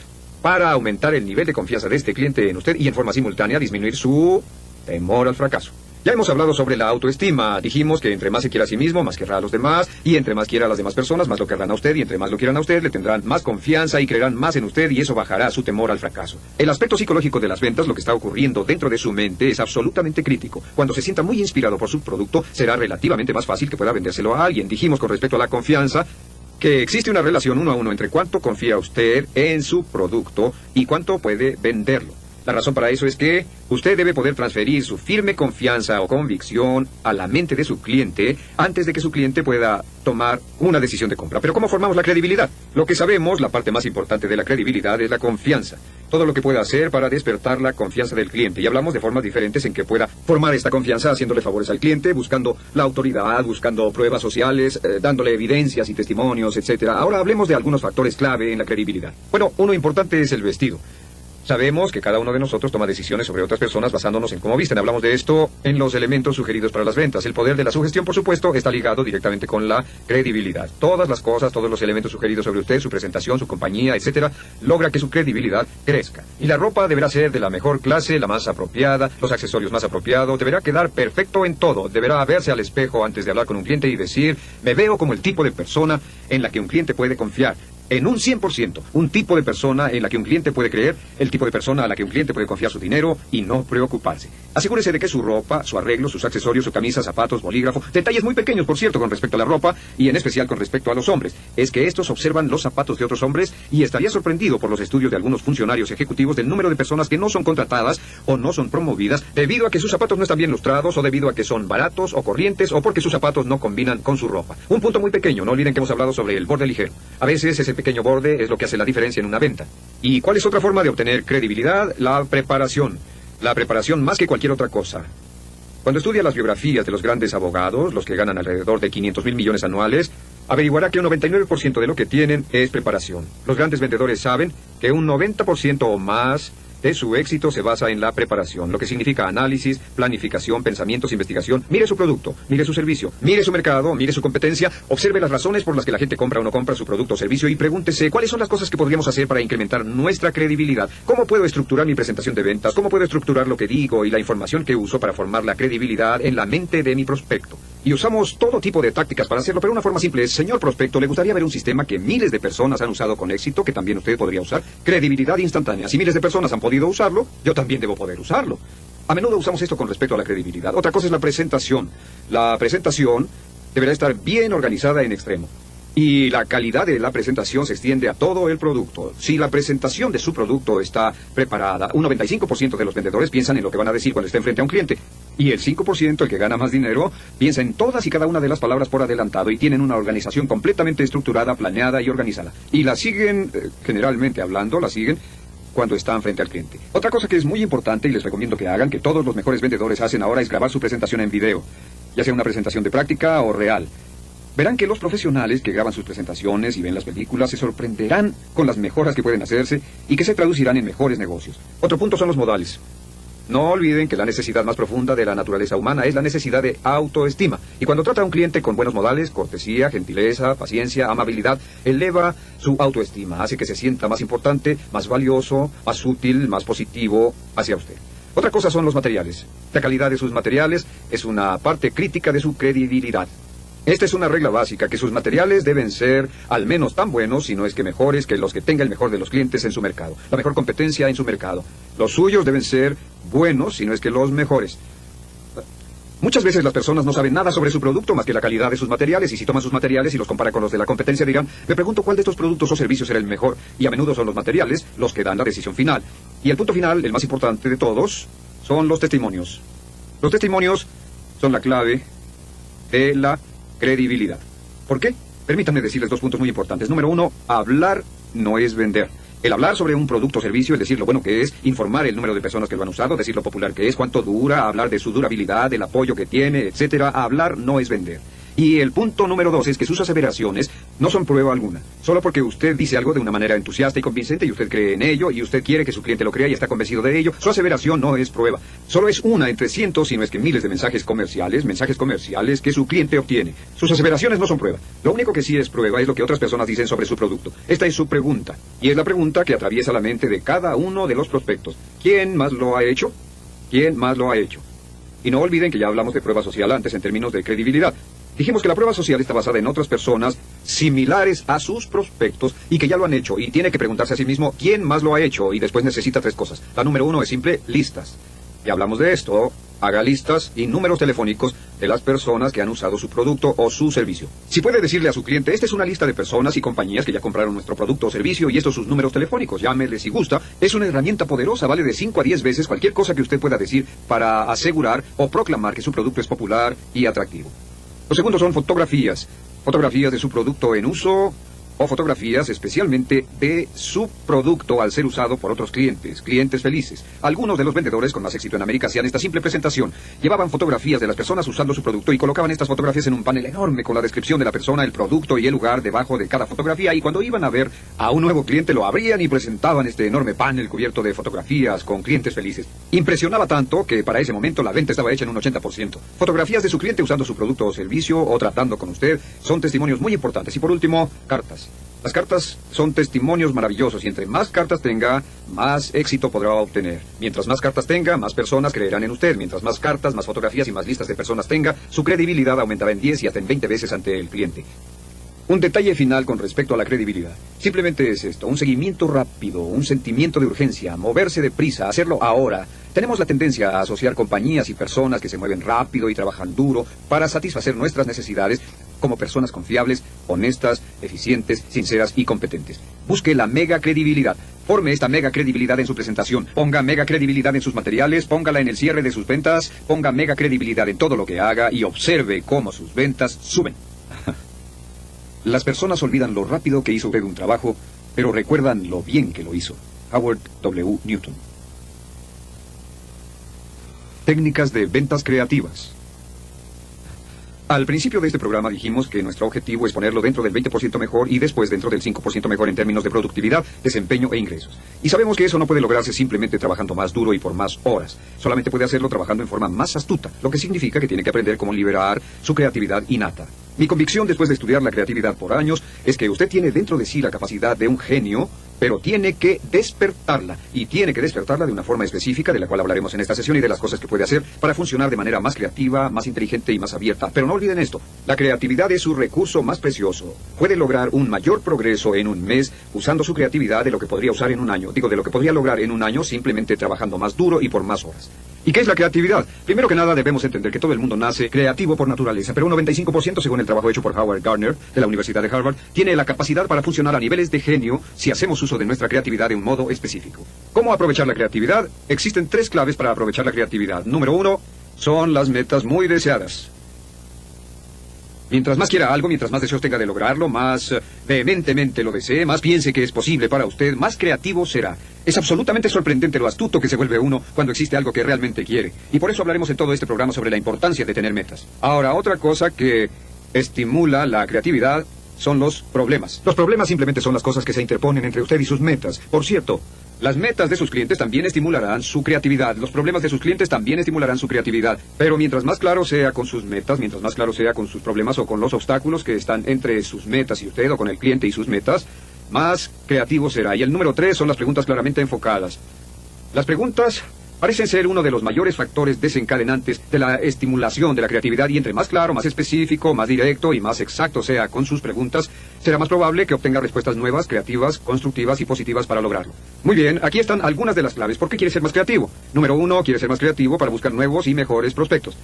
para aumentar el nivel de confianza de este cliente en usted y en forma simultánea disminuir su temor al fracaso. Ya hemos hablado sobre la autoestima. Dijimos que entre más se quiera a sí mismo, más querrá a los demás, y entre más quiera a las demás personas, más lo querrán a usted, y entre más lo quieran a usted, le tendrán más confianza y creerán más en usted, y eso bajará su temor al fracaso. El aspecto psicológico de las ventas, lo que está ocurriendo dentro de su mente, es absolutamente crítico. Cuando se sienta muy inspirado por su producto, será relativamente más fácil que pueda vendérselo a alguien. Dijimos con respecto a la confianza que existe una relación 1 a 1 entre cuánto confía usted en su producto y cuánto puede venderlo. La razón para eso es que usted debe poder transferir su firme confianza o convicción a la mente de su cliente antes de que su cliente pueda tomar una decisión de compra. Pero ¿cómo formamos la credibilidad? Lo que sabemos, la parte más importante de la credibilidad es la confianza. Todo lo que pueda hacer para despertar la confianza del cliente. Y hablamos de formas diferentes en que pueda formar esta confianza haciéndole favores al cliente, buscando la autoridad, buscando pruebas sociales, dándole evidencias y testimonios, etc. Ahora hablemos de algunos factores clave en la credibilidad. Bueno, uno importante es el vestido. Sabemos que cada uno de nosotros toma decisiones sobre otras personas basándonos en cómo visten. Hablamos de esto en los elementos sugeridos para las ventas. El poder de la sugestión, por supuesto, está ligado directamente con la credibilidad. Todas las cosas, todos los elementos sugeridos sobre usted, su presentación, su compañía, etcétera, logra que su credibilidad crezca. Y la ropa deberá ser de la mejor clase, la más apropiada, los accesorios más apropiados, deberá quedar perfecto en todo. Deberá verse al espejo antes de hablar con un cliente y decir, me veo como el tipo de persona en la que un cliente puede confiar. En un 100%, un tipo de persona en la que un cliente puede creer, el tipo de persona a la que un cliente puede confiar su dinero y no preocuparse. Asegúrese de que su ropa, su arreglo, sus accesorios, su camisa, zapatos, bolígrafo, detalles muy pequeños, por cierto, con respecto a la ropa y en especial con respecto a los hombres, es que estos observan los zapatos de otros hombres y estaría sorprendido por los estudios de algunos funcionarios ejecutivos del número de personas que no son contratadas o no son promovidas debido a que sus zapatos no están bien lustrados o debido a que son baratos o corrientes o porque sus zapatos no combinan con su ropa. Un punto muy pequeño, no olviden que hemos hablado sobre el borde ligero. A veces ese pequeño borde es lo que hace la diferencia en una venta. ¿Y cuál es otra forma de obtener credibilidad? La preparación. La preparación más que cualquier otra cosa. Cuando estudia las biografías de los grandes abogados, los que ganan alrededor de 500,000 millones anuales, averiguará que un 99% de lo que tienen es preparación. Los grandes vendedores saben que un 90% o más de su éxito se basa en la preparación, lo que significa análisis, planificación, pensamientos, investigación. Mire su producto, mire su servicio, mire su mercado, mire su competencia, observe las razones por las que la gente compra o no compra su producto o servicio y pregúntese cuáles son las cosas que podríamos hacer para incrementar nuestra credibilidad. ¿Cómo puedo estructurar mi presentación de ventas? ¿Cómo puedo estructurar lo que digo y la información que uso para formar la credibilidad en la mente de mi prospecto? Y usamos todo tipo de tácticas para hacerlo, pero una forma simple es, señor prospecto, ¿le gustaría ver un sistema que miles de personas han usado con éxito, que también usted podría usar? Credibilidad instantánea. Si miles de personas han podido usarlo, yo también debo poder usarlo. A menudo usamos esto con respecto a la credibilidad. Otra cosa es la presentación. La presentación deberá estar bien organizada en extremo. Y la calidad de la presentación se extiende a todo el producto. Si la presentación de su producto está preparada, un 95% de los vendedores piensan en lo que van a decir cuando estén frente a un cliente. Y el 5%, el que gana más dinero, piensa en todas y cada una de las palabras por adelantado y tienen una organización completamente estructurada, planeada y organizada. Y la siguen, generalmente hablando, la siguen cuando están frente al cliente. Otra cosa que es muy importante y les recomiendo que hagan, que todos los mejores vendedores hacen ahora, es grabar su presentación en video, ya sea una presentación de práctica o real. Verán que los profesionales que graban sus presentaciones y ven las películas se sorprenderán con las mejoras que pueden hacerse y que se traducirán en mejores negocios. Otro punto son los modales. No olviden que la necesidad más profunda de la naturaleza humana es la necesidad de autoestima. Y cuando trata a un cliente con buenos modales, cortesía, gentileza, paciencia, amabilidad, eleva su autoestima, hace que se sienta más importante, más valioso, más útil, más positivo hacia usted. Otra cosa son los materiales. La calidad de sus materiales es una parte crítica de su credibilidad. Esta es una regla básica, que sus materiales deben ser al menos tan buenos, si no es que mejores, que los que tenga el mejor de los clientes en su mercado, la mejor competencia en su mercado. Los suyos deben ser buenos, si no es que los mejores. Muchas veces las personas no saben nada sobre su producto más que la calidad de sus materiales, y si toman sus materiales y los compara con los de la competencia dirán, me pregunto cuál de estos productos o servicios será el mejor, y a menudo son los materiales los que dan la decisión final. Y el punto final, el más importante de todos, son los testimonios. Los testimonios son la clave de la credibilidad. ¿Por qué? Permítanme decirles dos puntos muy importantes. Número uno, hablar no es vender. El hablar sobre un producto o servicio, es decir lo bueno que es, informar el número de personas que lo han usado, decir lo popular que es, cuánto dura, hablar de su durabilidad, del apoyo que tiene, etcétera. Hablar no es vender. Y el punto número dos es que sus aseveraciones no son prueba alguna. Solo porque usted dice algo de una manera entusiasta y convincente y usted cree en ello y usted quiere que su cliente lo crea y está convencido de ello, su aseveración no es prueba. Solo es una entre cientos, si no es que miles de mensajes comerciales que su cliente obtiene. Sus aseveraciones no son prueba. Lo único que sí es prueba es lo que otras personas dicen sobre su producto. Esta es su pregunta. Y es la pregunta que atraviesa la mente de cada uno de los prospectos. ¿Quién más lo ha hecho? ¿Quién más lo ha hecho? Y no olviden que ya hablamos de prueba social antes en términos de credibilidad. Dijimos que la prueba social está basada en otras personas similares a sus prospectos y que ya lo han hecho y tiene que preguntarse a sí mismo quién más lo ha hecho y después necesita tres cosas. La número uno es simple, listas. Y hablamos de esto. Haga listas y números telefónicos de las personas que han usado su producto o su servicio. Si puede decirle a su cliente, esta es una lista de personas y compañías que ya compraron nuestro producto o servicio y estos sus números telefónicos, llámele si gusta. Es una herramienta poderosa, vale de 5 a 10 veces cualquier cosa que usted pueda decir para asegurar o proclamar que su producto es popular y atractivo. Los segundos son fotografías. Fotografías de su producto en uso o fotografías especialmente de su producto al ser usado por otros clientes felices. Algunos de los vendedores con más éxito en América hacían esta simple presentación. Llevaban fotografías de las personas usando su producto y colocaban estas fotografías en un panel enorme con la descripción de la persona, el producto y el lugar debajo de cada fotografía, y cuando iban a ver a un nuevo cliente lo abrían y presentaban este enorme panel cubierto de fotografías con clientes felices. Impresionaba tanto que para ese momento la venta estaba hecha en un 80%. Fotografías de su cliente usando su producto o servicio o tratando con usted son testimonios muy importantes. Y por último, cartas. Las cartas son testimonios maravillosos y entre más cartas tenga, más éxito podrá obtener. Mientras más cartas tenga, más personas creerán en usted. Mientras más cartas, más fotografías y más listas de personas tenga, su credibilidad aumentará en 10 y hasta en 20 veces ante el cliente. Un detalle final con respecto a la credibilidad. Simplemente es esto, un seguimiento rápido, un sentimiento de urgencia, moverse deprisa, hacerlo ahora. Tenemos la tendencia a asociar compañías y personas que se mueven rápido y trabajan duro para satisfacer nuestras necesidades como personas confiables, honestas, eficientes, sinceras y competentes. Busque la mega credibilidad. Forme esta mega credibilidad en su presentación. Ponga mega credibilidad en sus materiales, póngala en el cierre de sus ventas, ponga mega credibilidad en todo lo que haga y observe cómo sus ventas suben. Las personas olvidan lo rápido que hizo usted un trabajo, pero recuerdan lo bien que lo hizo. Howard W. Newton. Técnicas de ventas creativas. Al principio de este programa dijimos que nuestro objetivo es ponerlo dentro del 20% mejor y después dentro del 5% mejor en términos de productividad, desempeño e ingresos. Y sabemos que eso no puede lograrse simplemente trabajando más duro y por más horas. Solamente puede hacerlo trabajando en forma más astuta, lo que significa que tiene que aprender cómo liberar su creatividad innata. Mi convicción después de estudiar la creatividad por años es que usted tiene dentro de sí la capacidad de un genio, pero tiene que despertarla, y tiene que despertarla de una forma específica, de la cual hablaremos en esta sesión, y de las cosas que puede hacer para funcionar de manera más creativa, más inteligente y más abierta. Pero no olviden esto, la creatividad es su recurso más precioso. Puede lograr un mayor progreso en un mes usando su creatividad de lo que podría usar en un año. Digo, de lo que podría lograr en un año simplemente trabajando más duro y por más horas. ¿Y qué es la creatividad? Primero que nada debemos entender que todo el mundo nace creativo por naturaleza, pero un 95% según el trabajo hecho por Howard Gardner de la Universidad de Harvard, tiene la capacidad para funcionar a niveles de genio si hacemos uso de nuestra creatividad de un modo específico. ¿Cómo aprovechar la creatividad? Existen 3 claves para aprovechar la creatividad. Número 1, son las metas muy deseadas. Mientras más quiera algo, mientras más deseos tenga de lograrlo, más vehementemente lo desee, más piense que es posible para usted, más creativo será. Es absolutamente sorprendente lo astuto que se vuelve uno cuando existe algo que realmente quiere. Y por eso hablaremos en todo este programa sobre la importancia de tener metas. Ahora, otra cosa que estimula la creatividad son los problemas. Los problemas simplemente son las cosas que se interponen entre usted y sus metas. Por cierto, las metas de sus clientes también estimularán su creatividad. Los problemas de sus clientes también estimularán su creatividad. Pero mientras más claro sea con sus metas, mientras más claro sea con sus problemas o con los obstáculos que están entre sus metas y usted, o con el cliente y sus metas, más creativo será. Y el número 3 son las preguntas claramente enfocadas. Las preguntas parecen ser uno de los mayores factores desencadenantes de la estimulación de la creatividad, y entre más claro, más específico, más directo y más exacto sea con sus preguntas, será más probable que obtenga respuestas nuevas, creativas, constructivas y positivas para lograrlo. Muy bien, aquí están algunas de las claves. ¿Por qué quiere ser más creativo? Número 1, quiere ser más creativo para buscar nuevos y mejores prospectos.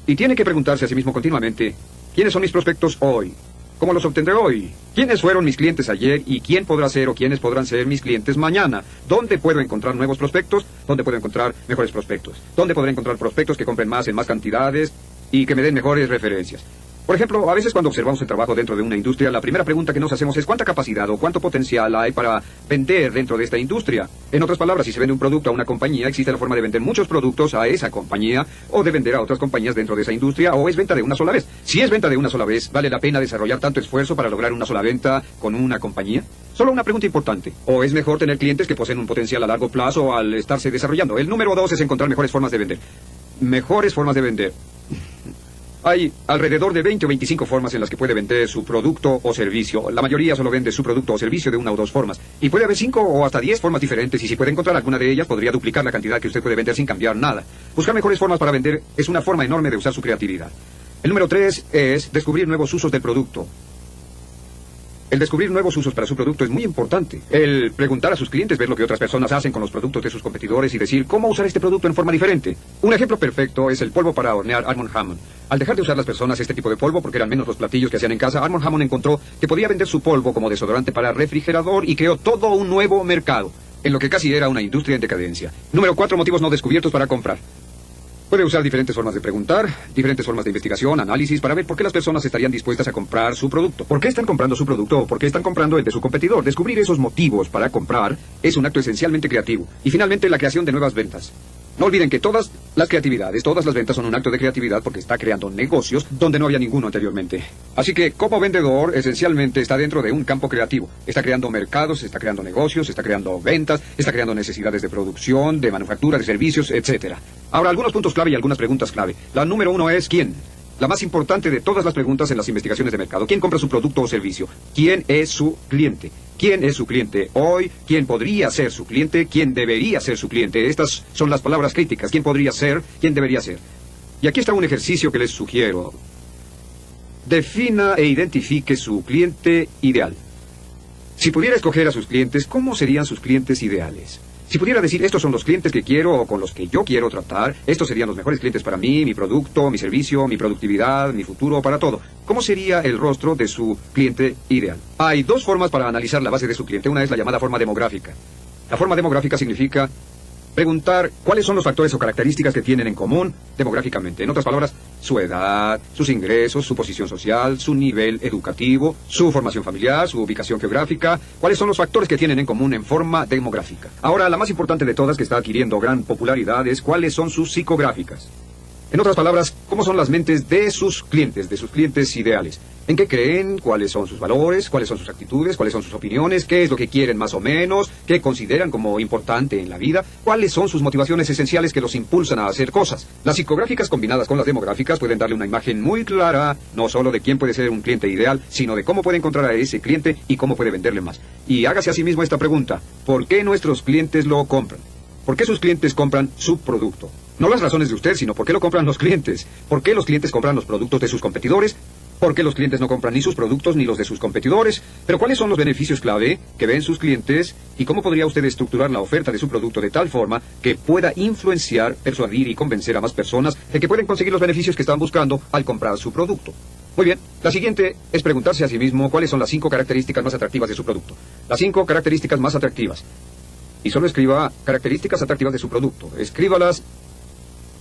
Y tiene que preguntarse a sí mismo continuamente, ¿quiénes son mis prospectos hoy? ¿Cómo los obtendré hoy? ¿Quiénes fueron mis clientes ayer y quién podrá ser o quiénes podrán ser mis clientes mañana? ¿Dónde puedo encontrar nuevos prospectos? ¿Dónde puedo encontrar mejores prospectos? ¿Dónde podré encontrar prospectos que compren más en más cantidades y que me den mejores referencias? Por ejemplo, a veces cuando observamos el trabajo dentro de una industria, la primera pregunta que nos hacemos es ¿cuánta capacidad o cuánto potencial hay para vender dentro de esta industria? En otras palabras, si se vende un producto a una compañía, existe la forma de vender muchos productos a esa compañía o de vender a otras compañías dentro de esa industria, o es venta de una sola vez. Si es venta de una sola vez, ¿vale la pena desarrollar tanto esfuerzo para lograr una sola venta con una compañía? Solo una pregunta importante. ¿O es mejor tener clientes que poseen un potencial a largo plazo al estarse desarrollando? El número 2 es encontrar mejores formas de vender. Mejores formas de vender. Hay alrededor de 20 o 25 formas en las que puede vender su producto o servicio. La mayoría solo vende su producto o servicio de una o dos formas. Y puede haber 5 o hasta 10 formas diferentes, y si puede encontrar alguna de ellas, podría duplicar la cantidad que usted puede vender sin cambiar nada. Buscar mejores formas para vender es una forma enorme de usar su creatividad. El número 3 es descubrir nuevos usos del producto. El descubrir nuevos usos para su producto es muy importante. El preguntar a sus clientes, ver lo que otras personas hacen con los productos de sus competidores y decir cómo usar este producto en forma diferente. Un ejemplo perfecto es el polvo para hornear Armand Hammond. Al dejar de usar las personas este tipo de polvo, porque eran menos los platillos que hacían en casa, Armand Hammond encontró que podía vender su polvo como desodorante para refrigerador y creó todo un nuevo mercado, en lo que casi era una industria en decadencia. Número 4, motivos no descubiertos para comprar. Puede usar diferentes formas de preguntar, diferentes formas de investigación, análisis, para ver por qué las personas estarían dispuestas a comprar su producto. ¿Por qué están comprando su producto o por qué están comprando el de su competidor? Descubrir esos motivos para comprar es un acto esencialmente creativo. Y finalmente, la creación de nuevas ventas. No olviden que todas las creatividades, todas las ventas son un acto de creatividad porque está creando negocios donde no había ninguno anteriormente. Así que, como vendedor, esencialmente está dentro de un campo creativo. Está creando mercados, está creando negocios, está creando ventas, está creando necesidades de producción, de manufactura, de servicios, etc. Ahora, algunos puntos clave y algunas preguntas clave. La número 1 es ¿quién? La más importante de todas las preguntas en las investigaciones de mercado. ¿Quién compra su producto o servicio? ¿Quién es su cliente? ¿Quién es su cliente hoy? ¿Quién podría ser su cliente? ¿Quién debería ser su cliente? Estas son las palabras críticas. ¿Quién podría ser? ¿Quién debería ser? Y aquí está un ejercicio que les sugiero. Defina e identifique su cliente ideal. Si pudiera escoger a sus clientes, ¿cómo serían sus clientes ideales? Si pudiera decir, estos son los clientes que quiero o con los que yo quiero tratar, estos serían los mejores clientes para mí, mi producto, mi servicio, mi productividad, mi futuro, para todo. ¿Cómo sería el rostro de su cliente ideal? Hay dos formas para analizar la base de su cliente. Una es la llamada forma demográfica. La forma demográfica significa preguntar cuáles son los factores o características que tienen en común demográficamente. En otras palabras, su edad, sus ingresos, su posición social, su nivel educativo, su formación familiar, su ubicación geográfica. ¿Cuáles son los factores que tienen en común en forma demográfica? Ahora, la más importante de todas, que está adquiriendo gran popularidad, es cuáles son sus psicográficas. En otras palabras, ¿cómo son las mentes de sus clientes ideales? ¿En qué creen? ¿Cuáles son sus valores? ¿Cuáles son sus actitudes? ¿Cuáles son sus opiniones? ¿Qué es lo que quieren más o menos? ¿Qué consideran como importante en la vida? ¿Cuáles son sus motivaciones esenciales que los impulsan a hacer cosas? Las psicográficas combinadas con las demográficas pueden darle una imagen muy clara, no solo de quién puede ser un cliente ideal, sino de cómo puede encontrar a ese cliente y cómo puede venderle más. Y hágase a sí mismo esta pregunta: ¿por qué nuestros clientes lo compran? ¿Por qué sus clientes compran su producto? No las razones de usted, sino por qué lo compran los clientes. ¿Por qué los clientes compran los productos de sus competidores? ¿Por qué los clientes no compran ni sus productos ni los de sus competidores? Pero ¿cuáles son los beneficios clave que ven sus clientes? ¿Y cómo podría usted estructurar la oferta de su producto de tal forma que pueda influenciar, persuadir y convencer a más personas de que pueden conseguir los beneficios que están buscando al comprar su producto? Muy bien, la siguiente es preguntarse a sí mismo cuáles son las 5 características más atractivas de su producto. Las 5 características más atractivas. Y solo escriba características atractivas de su producto. Escríbalas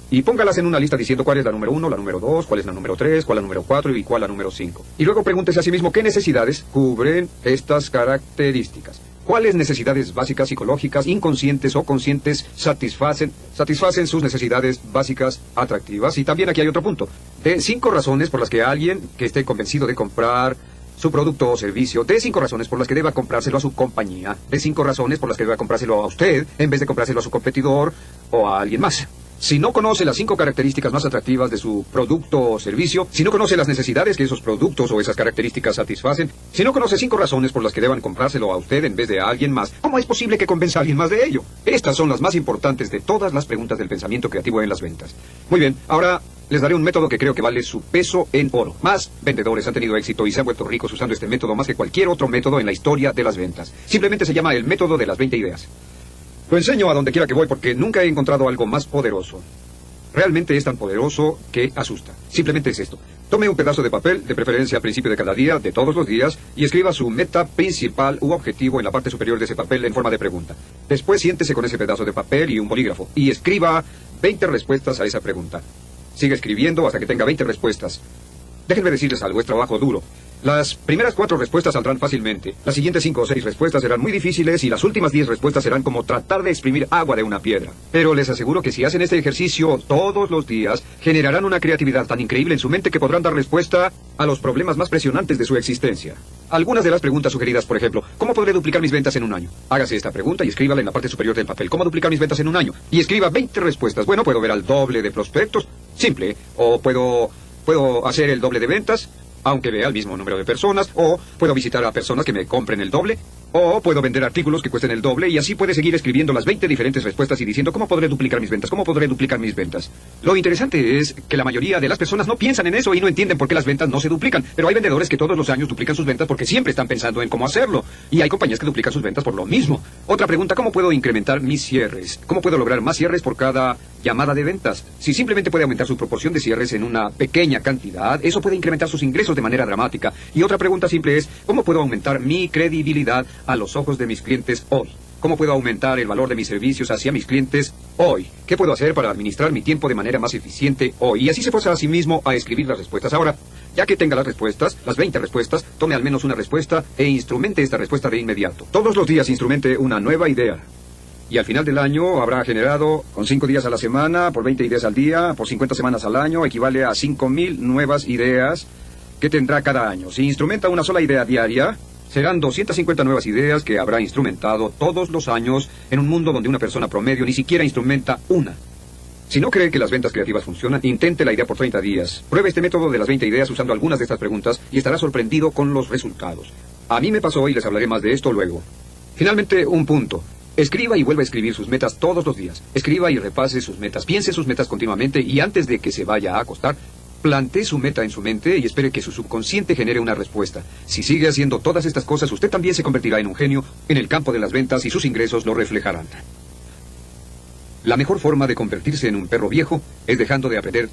y póngalas en una lista diciendo cuál es la número 1, la número 2, cuál es la número 3, cuál es la número 4 y cuál es la número 5. Y luego pregúntese a sí mismo qué necesidades cubren estas características. ¿Cuáles necesidades básicas, psicológicas, inconscientes o conscientes satisfacen sus necesidades básicas atractivas? Y también aquí hay otro punto. De 5 razones por las que alguien que esté convencido de comprar su producto o servicio, de 5 razones por las que deba comprárselo a su compañía, de 5 razones por las que deba comprárselo a usted en vez de comprárselo a su competidor o a alguien más. Si no conoce las 5 características más atractivas de su producto o servicio, si no conoce las necesidades que esos productos o esas características satisfacen, si no conoce 5 razones por las que deban comprárselo a usted en vez de a alguien más, ¿cómo es posible que convenza a alguien más de ello? Estas son las más importantes de todas las preguntas del pensamiento creativo en las ventas. Muy bien, ahora les daré un método que creo que vale su peso en oro. Más vendedores han tenido éxito y se han vuelto ricos usando este método más que cualquier otro método en la historia de las ventas. Simplemente se llama el método de las 20 ideas. Lo enseño a donde quiera que voy porque nunca he encontrado algo más poderoso. Realmente es tan poderoso que asusta. Simplemente es esto. Tome un pedazo de papel, de preferencia al principio de cada día, de todos los días, y escriba su meta principal u objetivo en la parte superior de ese papel en forma de pregunta. Después siéntese con ese pedazo de papel y un bolígrafo y escriba 20 respuestas a esa pregunta. Sigue escribiendo hasta que tenga 20 respuestas. Déjenme decirles algo, es trabajo duro. Las primeras 4 respuestas saldrán fácilmente. Las siguientes 5 o 6 respuestas serán muy difíciles y las últimas 10 respuestas serán como tratar de exprimir agua de una piedra. Pero les aseguro que si hacen este ejercicio todos los días, generarán una creatividad tan increíble en su mente que podrán dar respuesta a los problemas más presionantes de su existencia. Algunas de las preguntas sugeridas, por ejemplo, ¿cómo podré duplicar mis ventas en un año? Hágase esta pregunta y escríbala en la parte superior del papel. ¿Cómo duplicar mis ventas en un año? Y escriba 20 respuestas. Bueno, puedo ver al doble de prospectos. Simple. O puedo hacer el doble de ventas, aunque vea el mismo número de personas, o puedo visitar a personas que me compren el doble. O puedo vender artículos que cuesten el doble y así puede seguir escribiendo las 20 diferentes respuestas y diciendo ¿cómo podré duplicar mis ventas? ¿Cómo podré duplicar mis ventas? Lo interesante es que la mayoría de las personas no piensan en eso y no entienden por qué las ventas no se duplican. Pero hay vendedores que todos los años duplican sus ventas porque siempre están pensando en cómo hacerlo. Y hay compañías que duplican sus ventas por lo mismo. Otra pregunta, ¿cómo puedo incrementar mis cierres? ¿Cómo puedo lograr más cierres por cada llamada de ventas? Si simplemente puede aumentar su proporción de cierres en una pequeña cantidad, eso puede incrementar sus ingresos de manera dramática. Y otra pregunta simple es, ¿cómo puedo aumentar mi credibilidad a los ojos de mis clientes hoy? ¿Cómo puedo aumentar el valor de mis servicios hacia mis clientes hoy? ¿Qué puedo hacer para administrar mi tiempo de manera más eficiente hoy? Y así se forza a sí mismo a escribir las respuestas. Ahora, ya que tenga las respuestas, las 20 respuestas, tome al menos una respuesta e instrumente esta respuesta de inmediato. Todos los días instrumente una nueva idea. Y al final del año habrá generado, con 5 días a la semana, por 20 ideas al día, por 50 semanas al año, equivale a 5,000 nuevas ideas que tendrá cada año. Si instrumenta una sola idea diaria, serán 250 nuevas ideas que habrá instrumentado todos los años en un mundo donde una persona promedio ni siquiera instrumenta una. Si no cree que las ventas creativas funcionan, intente la idea por 30 días. Pruebe este método de las 20 ideas usando algunas de estas preguntas y estará sorprendido con los resultados. A mí me pasó y les hablaré más de esto luego. Finalmente, un punto. Escriba y vuelva a escribir sus metas todos los días. Escriba y repase sus metas. Piense sus metas continuamente y antes de que se vaya a acostar, plantee su meta en su mente y espere que su subconsciente genere una respuesta. Si sigue haciendo todas estas cosas, usted también se convertirá en un genio en el campo de las ventas y sus ingresos lo reflejarán. La mejor forma de convertirse en un perro viejo es dejando de aprender